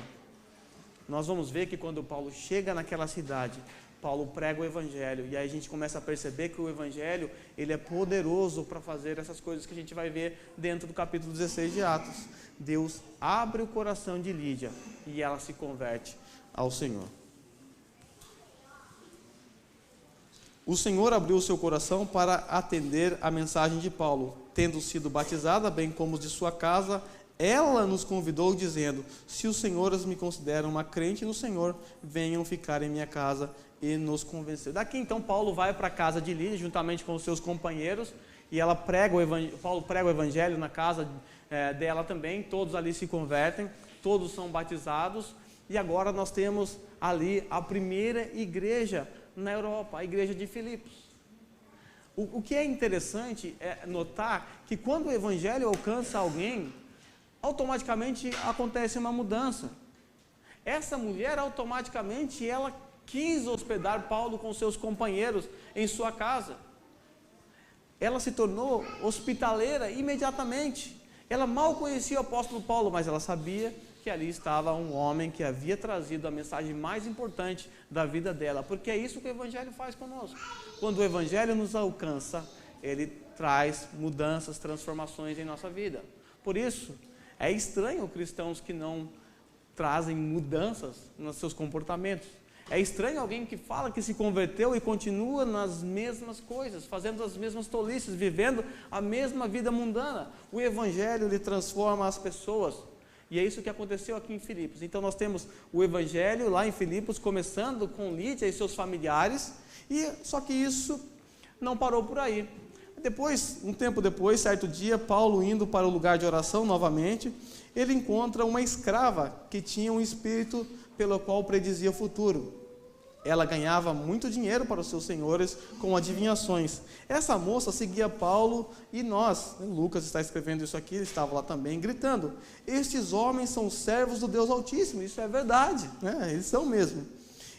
[SPEAKER 1] Nós vamos ver que quando Paulo chega naquela cidade, Paulo prega o Evangelho, e aí a gente começa a perceber que o Evangelho, ele é poderoso para fazer essas coisas que a gente vai ver dentro do capítulo 16 de Atos. Deus abre o coração de Lídia e ela se converte ao Senhor. O Senhor abriu o seu coração para atender a mensagem de Paulo. Tendo sido batizada, bem como os de sua casa, ela nos convidou dizendo: se os senhores me consideram uma crente no Senhor, venham ficar em minha casa, e nos convenceu. Daqui então Paulo vai para a casa de Lídia, juntamente com os seus companheiros, e Paulo prega o Evangelho na casa dela também, todos ali se convertem, todos são batizados, e agora nós temos ali a primeira igreja na Europa, a igreja de Filipos. O que é interessante é notar que quando o Evangelho alcança alguém, automaticamente acontece uma mudança. Essa mulher automaticamente ela quis hospedar Paulo com seus companheiros em sua casa. Ela se tornou hospitaleira imediatamente. Ela mal conhecia o apóstolo Paulo, mas ela sabia que ali estava um homem que havia trazido a mensagem mais importante da vida dela, porque é isso que o Evangelho faz conosco. Quando o Evangelho nos alcança, ele traz mudanças, transformações em nossa vida. Por isso, é estranho cristãos que não trazem mudanças nos seus comportamentos. É estranho alguém que fala que se converteu e continua nas mesmas coisas, fazendo as mesmas tolices, vivendo a mesma vida mundana. O Evangelho lhe transforma as pessoas. E é isso que aconteceu aqui em Filipos. Então nós temos o Evangelho lá em Filipos, começando com Lídia e seus familiares, só que isso não parou por aí. Um tempo depois, certo dia, Paulo indo para o lugar de oração novamente, ele encontra uma escrava que tinha um espírito pelo qual predizia o futuro. Ela ganhava muito dinheiro para os seus senhores com adivinhações. Essa moça seguia Paulo e nós, Lucas está escrevendo isso aqui, ele estava lá também, gritando: estes homens são servos do Deus Altíssimo. Isso é verdade, né? Eles são mesmo.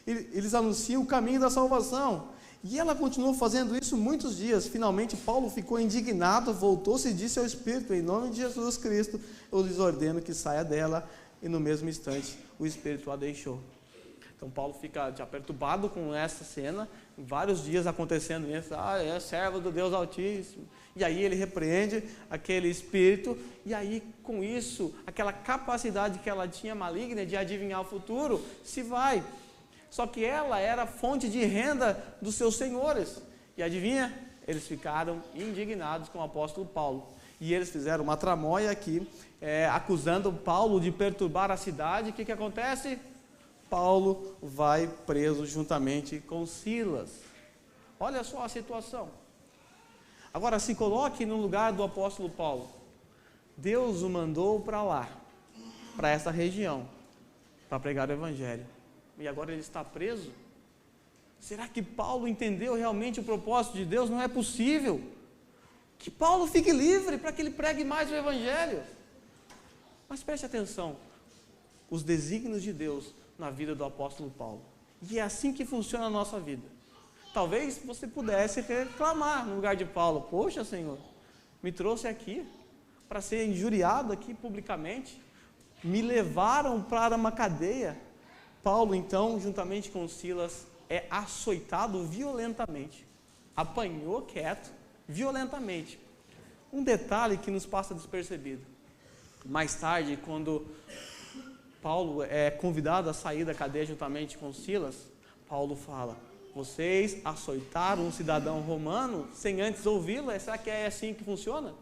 [SPEAKER 1] Eles anunciam o caminho da salvação. E ela continuou fazendo isso muitos dias. Finalmente Paulo ficou indignado, voltou-se e disse ao Espírito: em nome de Jesus Cristo, eu lhes ordeno que saia dela. E no mesmo instante o Espírito a deixou. Então Paulo fica já perturbado com essa cena, vários dias acontecendo isso, é servo do Deus Altíssimo. E aí ele repreende aquele espírito, e aí com isso, aquela capacidade que ela tinha maligna de adivinhar o futuro, se vai. Só que ela era fonte de renda dos seus senhores. E adivinha? Eles ficaram indignados com o apóstolo Paulo. E eles fizeram uma tramóia aqui, acusando Paulo de perturbar a cidade. O que acontece? Paulo vai preso juntamente com Silas. Olha só a situação. Agora se coloque no lugar do apóstolo Paulo. Deus o mandou para lá, para essa região, para pregar o Evangelho. E agora ele está preso? Será que Paulo entendeu realmente o propósito de Deus? Não é possível. Que Paulo fique livre para que ele pregue mais o Evangelho. Mas preste atenção, os desígnios de Deus na vida do apóstolo Paulo. E é assim que funciona a nossa vida. Talvez você pudesse reclamar no lugar de Paulo: poxa, Senhor, me trouxe aqui para ser injuriado aqui publicamente, me levaram para uma cadeia. Paulo então, juntamente com Silas, é açoitado violentamente, apanhou quieto, violentamente. Um detalhe que nos passa despercebido: mais tarde, quando Paulo é convidado a sair da cadeia juntamente com Silas, Paulo fala: vocês açoitaram um cidadão romano sem antes ouvi-lo? Será que é assim que funciona?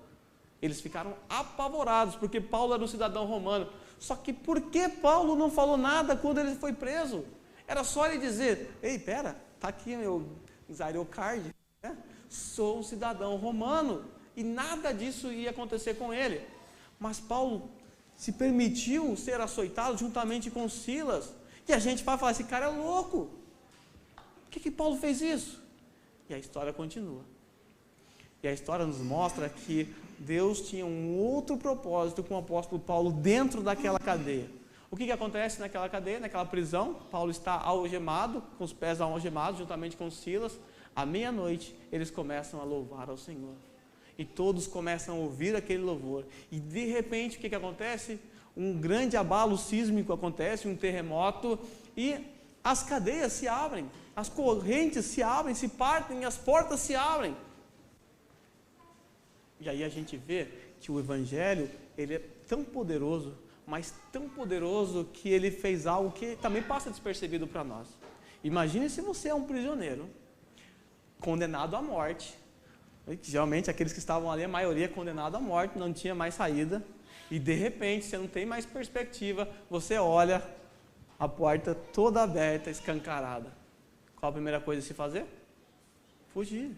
[SPEAKER 1] Eles ficaram apavorados, porque Paulo era um cidadão romano. Só que por que Paulo não falou nada quando ele foi preso? Era só ele dizer, ei, pera, está aqui meu Zairocard, né? Sou um cidadão romano. E nada disso ia acontecer com ele. Mas Paulo se permitiu ser açoitado juntamente com Silas. E a gente vai falar, esse cara é louco. Por que Paulo fez isso? E a história continua. E a história nos mostra que Deus tinha um outro propósito com o apóstolo Paulo dentro daquela cadeia. O que acontece naquela cadeia, naquela prisão? Paulo está algemado, com os pés algemados, juntamente com Silas. À meia-noite, eles começam a louvar ao Senhor. E todos começam a ouvir aquele louvor. E de repente, o que acontece? Um grande abalo sísmico acontece, um terremoto, e as cadeias se abrem, as correntes se abrem, se partem, as portas se abrem. E aí a gente vê que o Evangelho, ele é tão poderoso, mas tão poderoso que ele fez algo que também passa despercebido para nós. Imagine se você é um prisioneiro, condenado à morte. Geralmente aqueles que estavam ali, a maioria condenado à morte, não tinha mais saída. E de repente, você não tem mais perspectiva, você olha a porta toda aberta, escancarada. Qual a primeira coisa a se fazer? Fugir.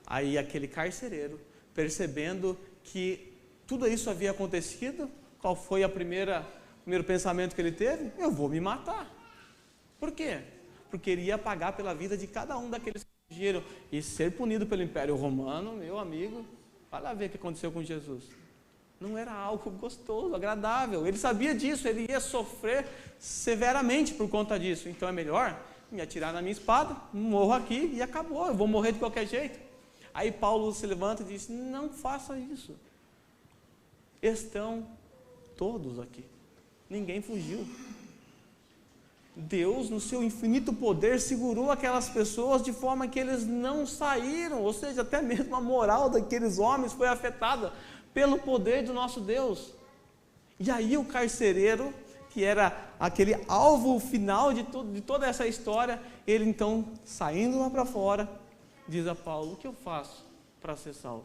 [SPEAKER 1] Aí aquele carcereiro, percebendo que tudo isso havia acontecido, qual foi o primeiro pensamento que ele teve? Eu vou me matar. Por quê? Porque ele ia pagar pela vida de cada um daqueles que fugiram e ser punido pelo Império Romano, meu amigo, vai lá ver o que aconteceu com Jesus. Não era algo gostoso, agradável. Ele sabia disso, ele ia sofrer severamente por conta disso. Então é melhor me atirar na minha espada, morro aqui e acabou, eu vou morrer de qualquer jeito. Aí Paulo se levanta e diz, não faça isso. Estão todos aqui. Ninguém fugiu. Deus, no seu infinito poder, segurou aquelas pessoas de forma que eles não saíram. Ou seja, até mesmo a moral daqueles homens foi afetada pelo poder do nosso Deus. E aí o carcereiro, que era aquele alvo final de toda essa história, ele então, saindo lá para fora, diz a Paulo, o que eu faço para ser salvo?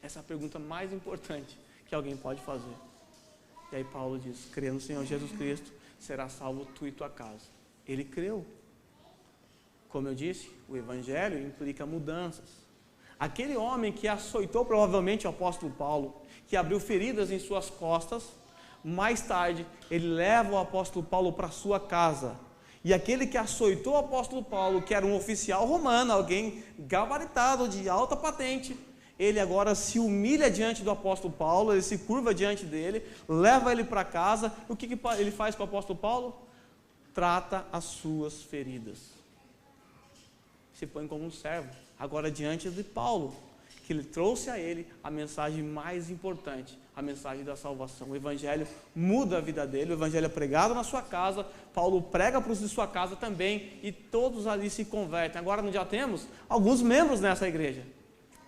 [SPEAKER 1] Essa é a pergunta mais importante que alguém pode fazer. E aí Paulo diz, crê no Senhor Jesus Cristo, será salvo tu e tua casa. Ele creu. Como eu disse, o Evangelho implica mudanças. Aquele homem que açoitou provavelmente o apóstolo Paulo, que abriu feridas em suas costas, mais tarde ele leva o apóstolo Paulo para sua casa. E aquele que açoitou o apóstolo Paulo, que era um oficial romano, alguém gabaritado, de alta patente, ele agora se humilha diante do apóstolo Paulo, ele se curva diante dele, leva ele para casa. O que ele faz com o apóstolo Paulo? Trata as suas feridas. Se põe como um servo, agora diante de Paulo, que ele trouxe a ele a mensagem mais importante, a mensagem da salvação. O Evangelho muda a vida dele, o Evangelho é pregado na sua casa, Paulo prega para os de sua casa também, e todos ali se convertem. Agora nós já temos alguns membros nessa igreja.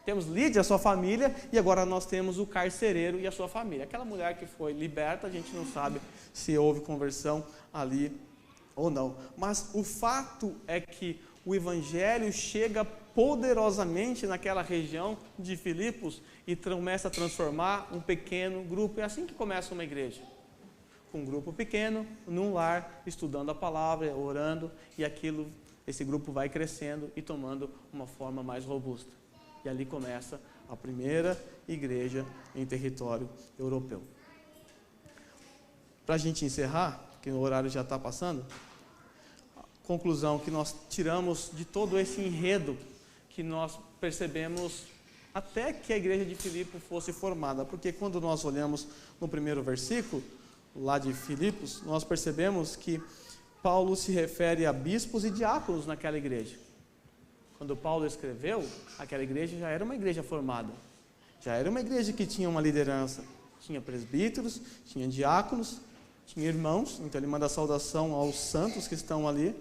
[SPEAKER 1] Temos Lídia, a sua família, e agora nós temos o carcereiro e a sua família. Aquela mulher que foi liberta, a gente não sabe se houve conversão ali ou não. Mas o fato é que o Evangelho chega poderosamente naquela região de Filipos e começa a transformar um pequeno grupo. É assim que começa uma igreja. Um grupo pequeno, num lar, estudando a palavra, orando, e esse grupo vai crescendo e tomando uma forma mais robusta. E ali começa a primeira igreja em território europeu. Para a gente encerrar, que o horário já está passando, a conclusão que nós tiramos de todo esse enredo que nós percebemos até que a igreja de Filipos fosse formada. Porque quando nós olhamos no primeiro versículo, lá de Filipos, nós percebemos que Paulo se refere a bispos e diáconos naquela igreja. Quando Paulo escreveu, aquela igreja já era uma igreja formada. Já era uma igreja que tinha uma liderança. Tinha presbíteros, tinha diáconos, tinha irmãos. Então ele manda saudação aos santos que estão ali.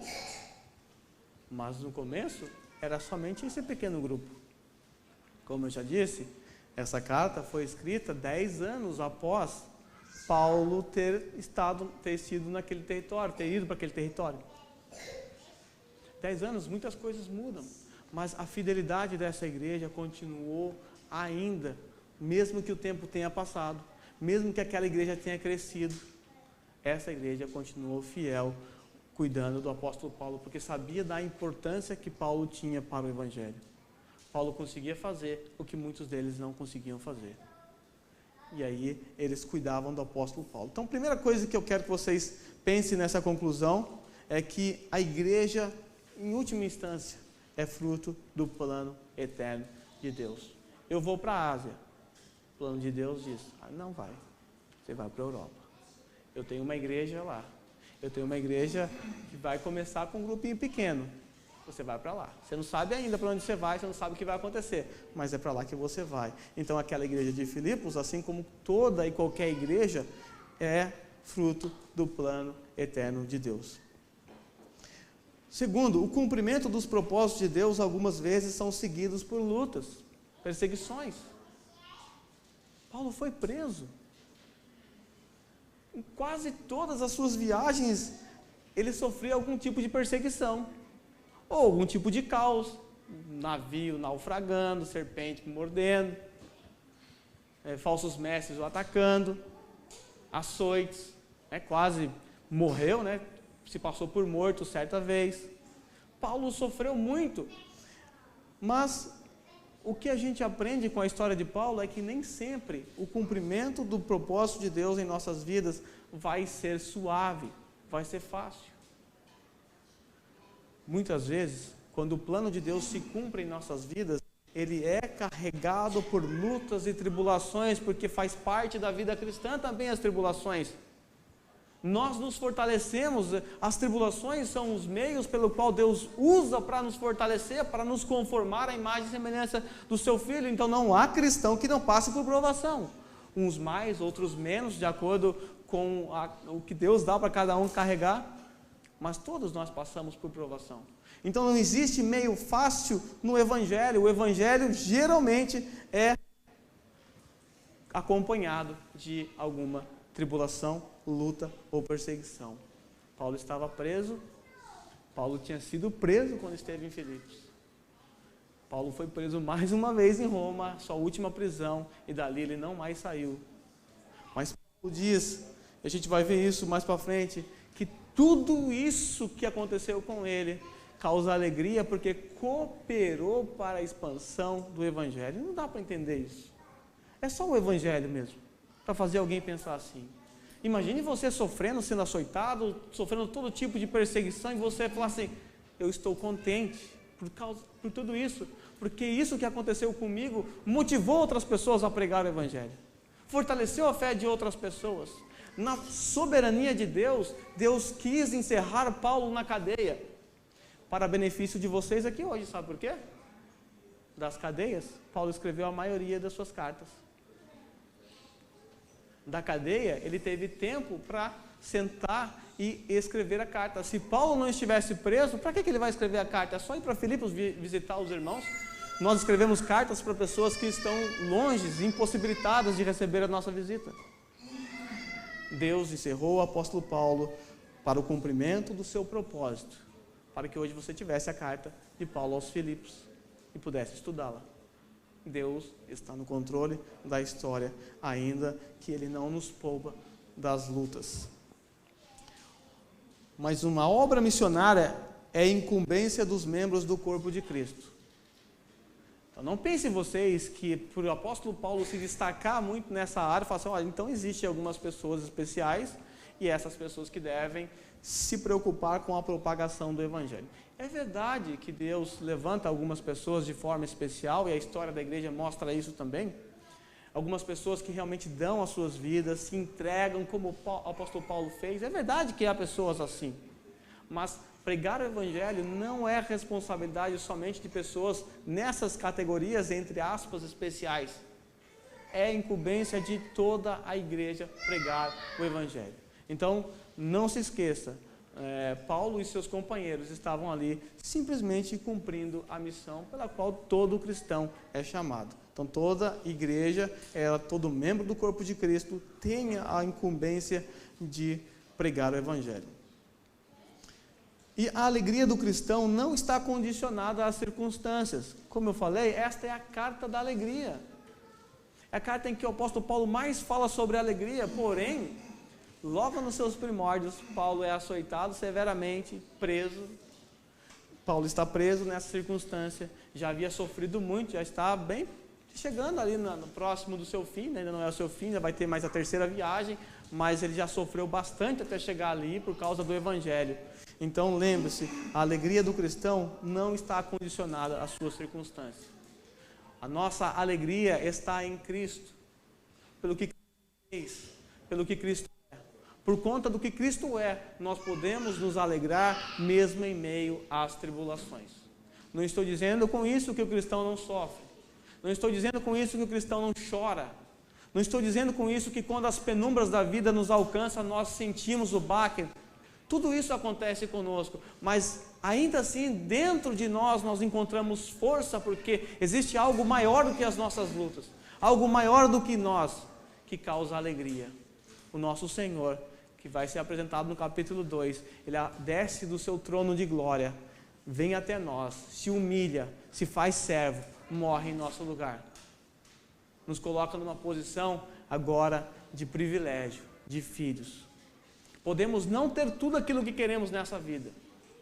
[SPEAKER 1] Mas no começo, era somente esse pequeno grupo. Como eu já disse, essa carta foi escrita 10 anos após Paulo ter sido naquele território, ter ido para aquele território. 10 anos, muitas coisas mudam. Mas a fidelidade dessa igreja continuou ainda, mesmo que o tempo tenha passado, mesmo que aquela igreja tenha crescido, essa igreja continuou fiel, cuidando do apóstolo Paulo, porque sabia da importância que Paulo tinha para o evangelho. Paulo conseguia fazer o que muitos deles não conseguiam fazer. E aí eles cuidavam do apóstolo Paulo. Então, a primeira coisa que eu quero que vocês pensem nessa conclusão é que a igreja, em última instância, é fruto do plano eterno de Deus. Eu vou para a Ásia. O plano de Deus diz, não vai. Você vai para a Europa. Eu tenho uma igreja lá. Eu tenho uma igreja que vai começar com um grupinho pequeno. Você vai para lá. Você não sabe ainda para onde você vai, você não sabe o que vai acontecer, mas é para lá que você vai. Então, aquela igreja de Filipos, assim como toda e qualquer igreja, é fruto do plano eterno de Deus. Segundo, o cumprimento dos propósitos de Deus, algumas vezes, são seguidos por lutas, perseguições. Paulo foi preso. Em quase todas as suas viagens, ele sofria algum tipo de perseguição. Ou algum tipo de caos, navio naufragando, serpente mordendo, falsos mestres o atacando, açoites, quase morreu, se passou por morto certa vez. Paulo sofreu muito, mas o que a gente aprende com a história de Paulo é que nem sempre o cumprimento do propósito de Deus em nossas vidas vai ser suave, vai ser fácil. Muitas vezes, quando o plano de Deus se cumpre em nossas vidas, ele é carregado por lutas e tribulações, porque faz parte da vida cristã também as tribulações. Nós nos fortalecemos, as tribulações são os meios pelo qual Deus usa para nos fortalecer, para nos conformar à imagem e semelhança do seu Filho. Então não há cristão que não passe por provação. Uns mais, outros menos, de acordo com o que Deus dá para cada um carregar. Mas todos nós passamos por provação. Então não existe meio fácil no Evangelho. O Evangelho geralmente é acompanhado de alguma tribulação, luta ou perseguição. Paulo estava preso. Paulo tinha sido preso quando esteve em Filipos. Paulo foi preso mais uma vez em Roma, sua última prisão, e dali ele não mais saiu. Mas Paulo diz, a gente vai ver isso mais para frente, que tudo isso que aconteceu com ele causa alegria porque cooperou para a expansão do Evangelho. Não dá para entender isso. É só o Evangelho mesmo, para fazer alguém pensar assim. Imagine você sofrendo, sendo açoitado, sofrendo todo tipo de perseguição, e você falar assim, eu estou contente por tudo isso, porque isso que aconteceu comigo motivou outras pessoas a pregar o Evangelho, fortaleceu a fé de outras pessoas. Na soberania de Deus, Deus quis encerrar Paulo na cadeia, para benefício de vocês aqui hoje, sabe por quê? Das cadeias, Paulo escreveu a maioria das suas cartas. Da cadeia, ele teve tempo para sentar e escrever a carta. Se Paulo não estivesse preso, para que ele vai escrever a carta? É só ir para Filipos visitar os irmãos? Nós escrevemos cartas para pessoas que estão longe, impossibilitadas de receber a nossa visita. Deus encerrou o apóstolo Paulo para o cumprimento do seu propósito, para que hoje você tivesse a carta de Paulo aos Filipos e pudesse estudá-la. Deus está no controle da história, ainda que Ele não nos poupa das lutas. Mas uma obra missionária é incumbência dos membros do corpo de Cristo. Então, não pensem vocês que por o apóstolo Paulo se destacar muito nessa área, falar assim, olha, então existem algumas pessoas especiais e essas pessoas que devem se preocupar com a propagação do Evangelho. É verdade que Deus levanta algumas pessoas de forma especial, e a história da igreja mostra isso também. Algumas pessoas que realmente dão as suas vidas, se entregam como o apóstolo Paulo fez. É verdade que há pessoas assim, mas pregar o Evangelho não é responsabilidade somente de pessoas nessas categorias, entre aspas, especiais. É incumbência de toda a igreja pregar o Evangelho. Então, não se esqueça, Paulo e seus companheiros estavam ali simplesmente cumprindo a missão pela qual todo cristão é chamado. Então, toda igreja, todo membro do corpo de Cristo tem a incumbência de pregar o Evangelho. E a alegria do cristão não está condicionada às circunstâncias. Como eu falei, esta é a carta da alegria. É a carta em que o apóstolo Paulo mais fala sobre alegria, porém, logo nos seus primórdios, Paulo é açoitado severamente, preso. Paulo está preso nessa circunstância, já havia sofrido muito, já está bem chegando ali no próximo do seu fim, né? Ainda não é o seu fim, já vai ter mais a terceira viagem, mas ele já sofreu bastante até chegar ali por causa do Evangelho. Então lembre-se, a alegria do cristão não está condicionada às suas circunstâncias. A nossa alegria está em Cristo, pelo que Cristo fez, pelo que Cristo é. Por conta do que Cristo é, nós podemos nos alegrar mesmo em meio às tribulações. Não estou dizendo com isso que o cristão não sofre. Não estou dizendo com isso que o cristão não chora. Não estou dizendo com isso que quando as penumbras da vida nos alcançam, nós sentimos o baque. Tudo isso acontece conosco, mas ainda assim, dentro de nós encontramos força, porque existe algo maior do que as nossas lutas, algo maior do que nós, que causa alegria. O nosso Senhor, que vai ser apresentado no capítulo 2, Ele desce do seu trono de glória, vem até nós, se humilha, se faz servo, morre em nosso lugar. Nos coloca numa posição agora de privilégio, de filhos. Podemos não ter tudo aquilo que queremos nessa vida,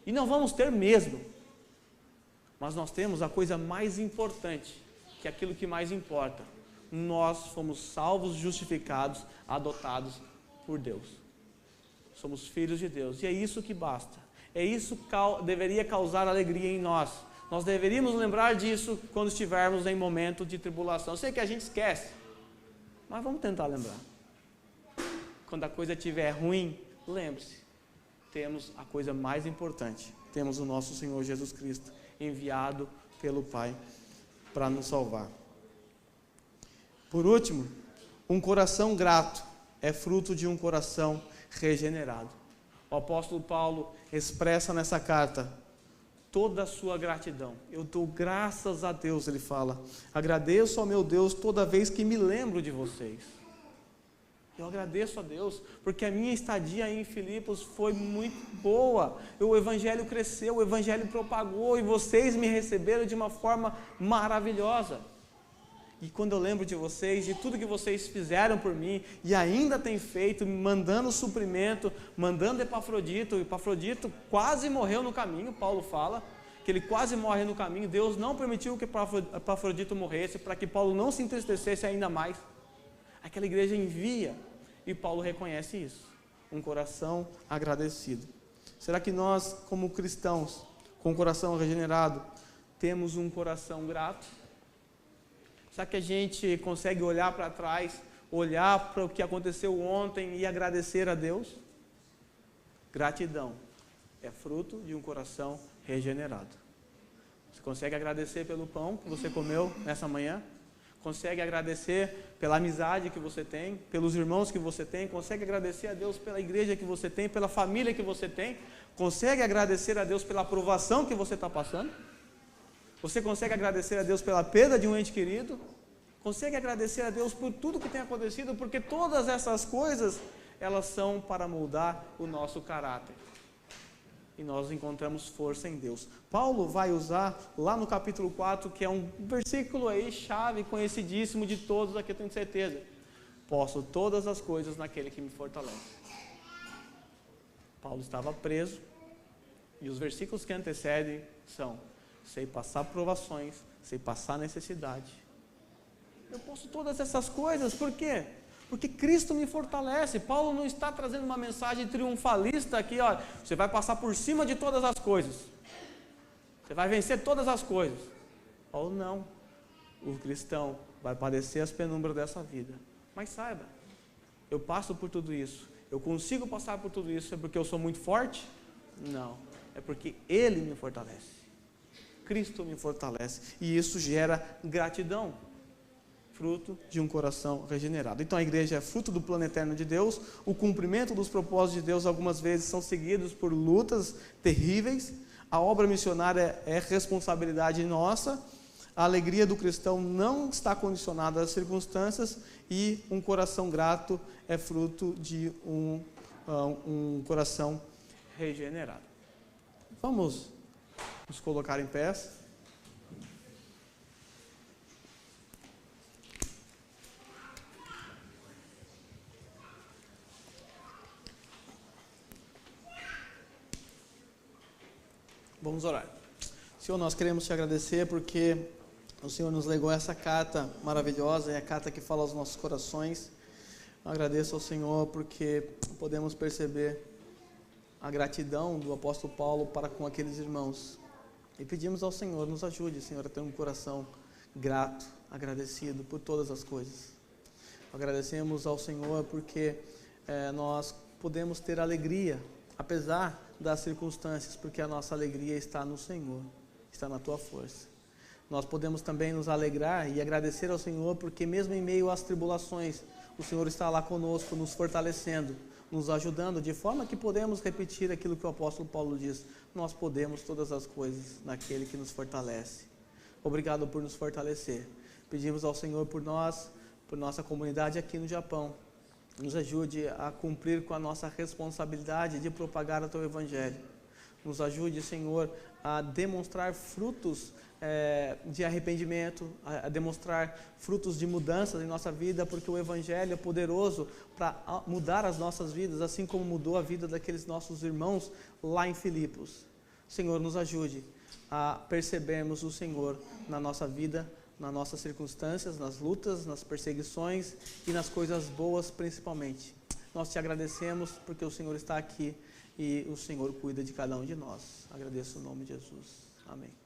[SPEAKER 1] e não vamos ter mesmo, mas nós temos a coisa mais importante, que é aquilo que mais importa. Nós fomos salvos, justificados, adotados por Deus. Somos filhos de Deus, e é isso que basta. É isso que deveria causar alegria em nós. Nós deveríamos lembrar disso quando estivermos em momento de tribulação. Eu sei que a gente esquece, mas vamos tentar lembrar. Quando a coisa estiver ruim, lembre-se, temos a coisa mais importante. Temos o nosso Senhor Jesus Cristo, enviado pelo Pai para nos salvar. Por último, um coração grato é fruto de um coração regenerado. O apóstolo Paulo expressa nessa carta toda a sua gratidão. Eu dou graças a Deus, ele fala. Agradeço ao meu Deus toda vez que me lembro de vocês. Eu agradeço a Deus, porque a minha estadia em Filipos foi muito boa. O Evangelho cresceu, o Evangelho propagou, e vocês me receberam de uma forma maravilhosa. E quando eu lembro de vocês, de tudo que vocês fizeram por mim, e ainda têm feito, me mandando suprimento, mandando Epafrodito. Epafrodito quase morreu no caminho, Paulo fala, que ele quase morre no caminho. Deus não permitiu que Epafrodito morresse, para que Paulo não se entristecesse ainda mais. Aquela igreja envia, e Paulo reconhece isso, um coração agradecido. Será que nós, como cristãos, com o coração regenerado, temos um coração grato? Será que a gente consegue olhar para trás, olhar para o que aconteceu ontem e agradecer a Deus? Gratidão é fruto de um coração regenerado. Você consegue agradecer pelo pão que você comeu nessa manhã? Consegue agradecer pela amizade que você tem, pelos irmãos que você tem? Consegue agradecer a Deus pela igreja que você tem, pela família que você tem? Consegue agradecer a Deus pela aprovação que você está passando? Você consegue agradecer a Deus pela perda de um ente querido? Consegue agradecer a Deus por tudo que tem acontecido? Porque todas essas coisas, elas são para moldar o nosso caráter. E nós encontramos força em Deus. Paulo vai usar lá no capítulo 4, que é um versículo aí chave, conhecidíssimo de todos, aqui eu tenho certeza. Posso todas as coisas naquele que me fortalece. Paulo estava preso, e os versículos que antecedem são: sei passar provações, sei passar necessidade. Eu posso todas essas coisas, por quê? Porque Cristo me fortalece. Paulo não está trazendo uma mensagem triunfalista aqui, ó, você vai passar por cima de todas as coisas, você vai vencer todas as coisas. Paulo não. O cristão vai padecer as penumbras dessa vida, mas saiba, eu passo por tudo isso, eu consigo passar por tudo isso, é porque eu sou muito forte? Não, é porque Ele me fortalece. Cristo me fortalece, e isso gera gratidão, fruto de um coração regenerado. Então a igreja é fruto do plano eterno de Deus. O cumprimento dos propósitos de Deus algumas vezes são seguidos por lutas terríveis. A obra missionária é responsabilidade nossa. A alegria do cristão não está condicionada às circunstâncias, e um coração grato é fruto de um coração regenerado. Vamos nos colocar em pés. Vamos orar. Senhor, nós queremos te agradecer porque o Senhor nos legou essa carta maravilhosa, é a carta que fala aos nossos corações. Eu agradeço ao Senhor porque podemos perceber a gratidão do apóstolo Paulo para com aqueles irmãos. E pedimos ao Senhor, nos ajude, Senhor, a ter um coração grato, agradecido por todas as coisas. Agradecemos ao Senhor porque nós podemos ter alegria, apesar das circunstâncias, porque a nossa alegria está no Senhor, está na Tua força. Nós podemos também nos alegrar e agradecer ao Senhor, porque mesmo em meio às tribulações, o Senhor está lá conosco, nos fortalecendo, nos ajudando, de forma que podemos repetir aquilo que o apóstolo Paulo diz: nós podemos todas as coisas naquele que nos fortalece. Obrigado por nos fortalecer. Pedimos ao Senhor por nós, por nossa comunidade aqui no Japão. Nos ajude a cumprir com a nossa responsabilidade de propagar o Teu Evangelho. Nos ajude, Senhor, a demonstrar frutos de arrependimento, a demonstrar frutos de mudanças em nossa vida, porque o Evangelho é poderoso para mudar as nossas vidas, assim como mudou a vida daqueles nossos irmãos lá em Filipos. Senhor, nos ajude a percebermos o Senhor na nossa vida, nas nossas circunstâncias, nas lutas, nas perseguições e nas coisas boas principalmente. Nós te agradecemos porque o Senhor está aqui e o Senhor cuida de cada um de nós. Agradeço o nome de Jesus. Amém.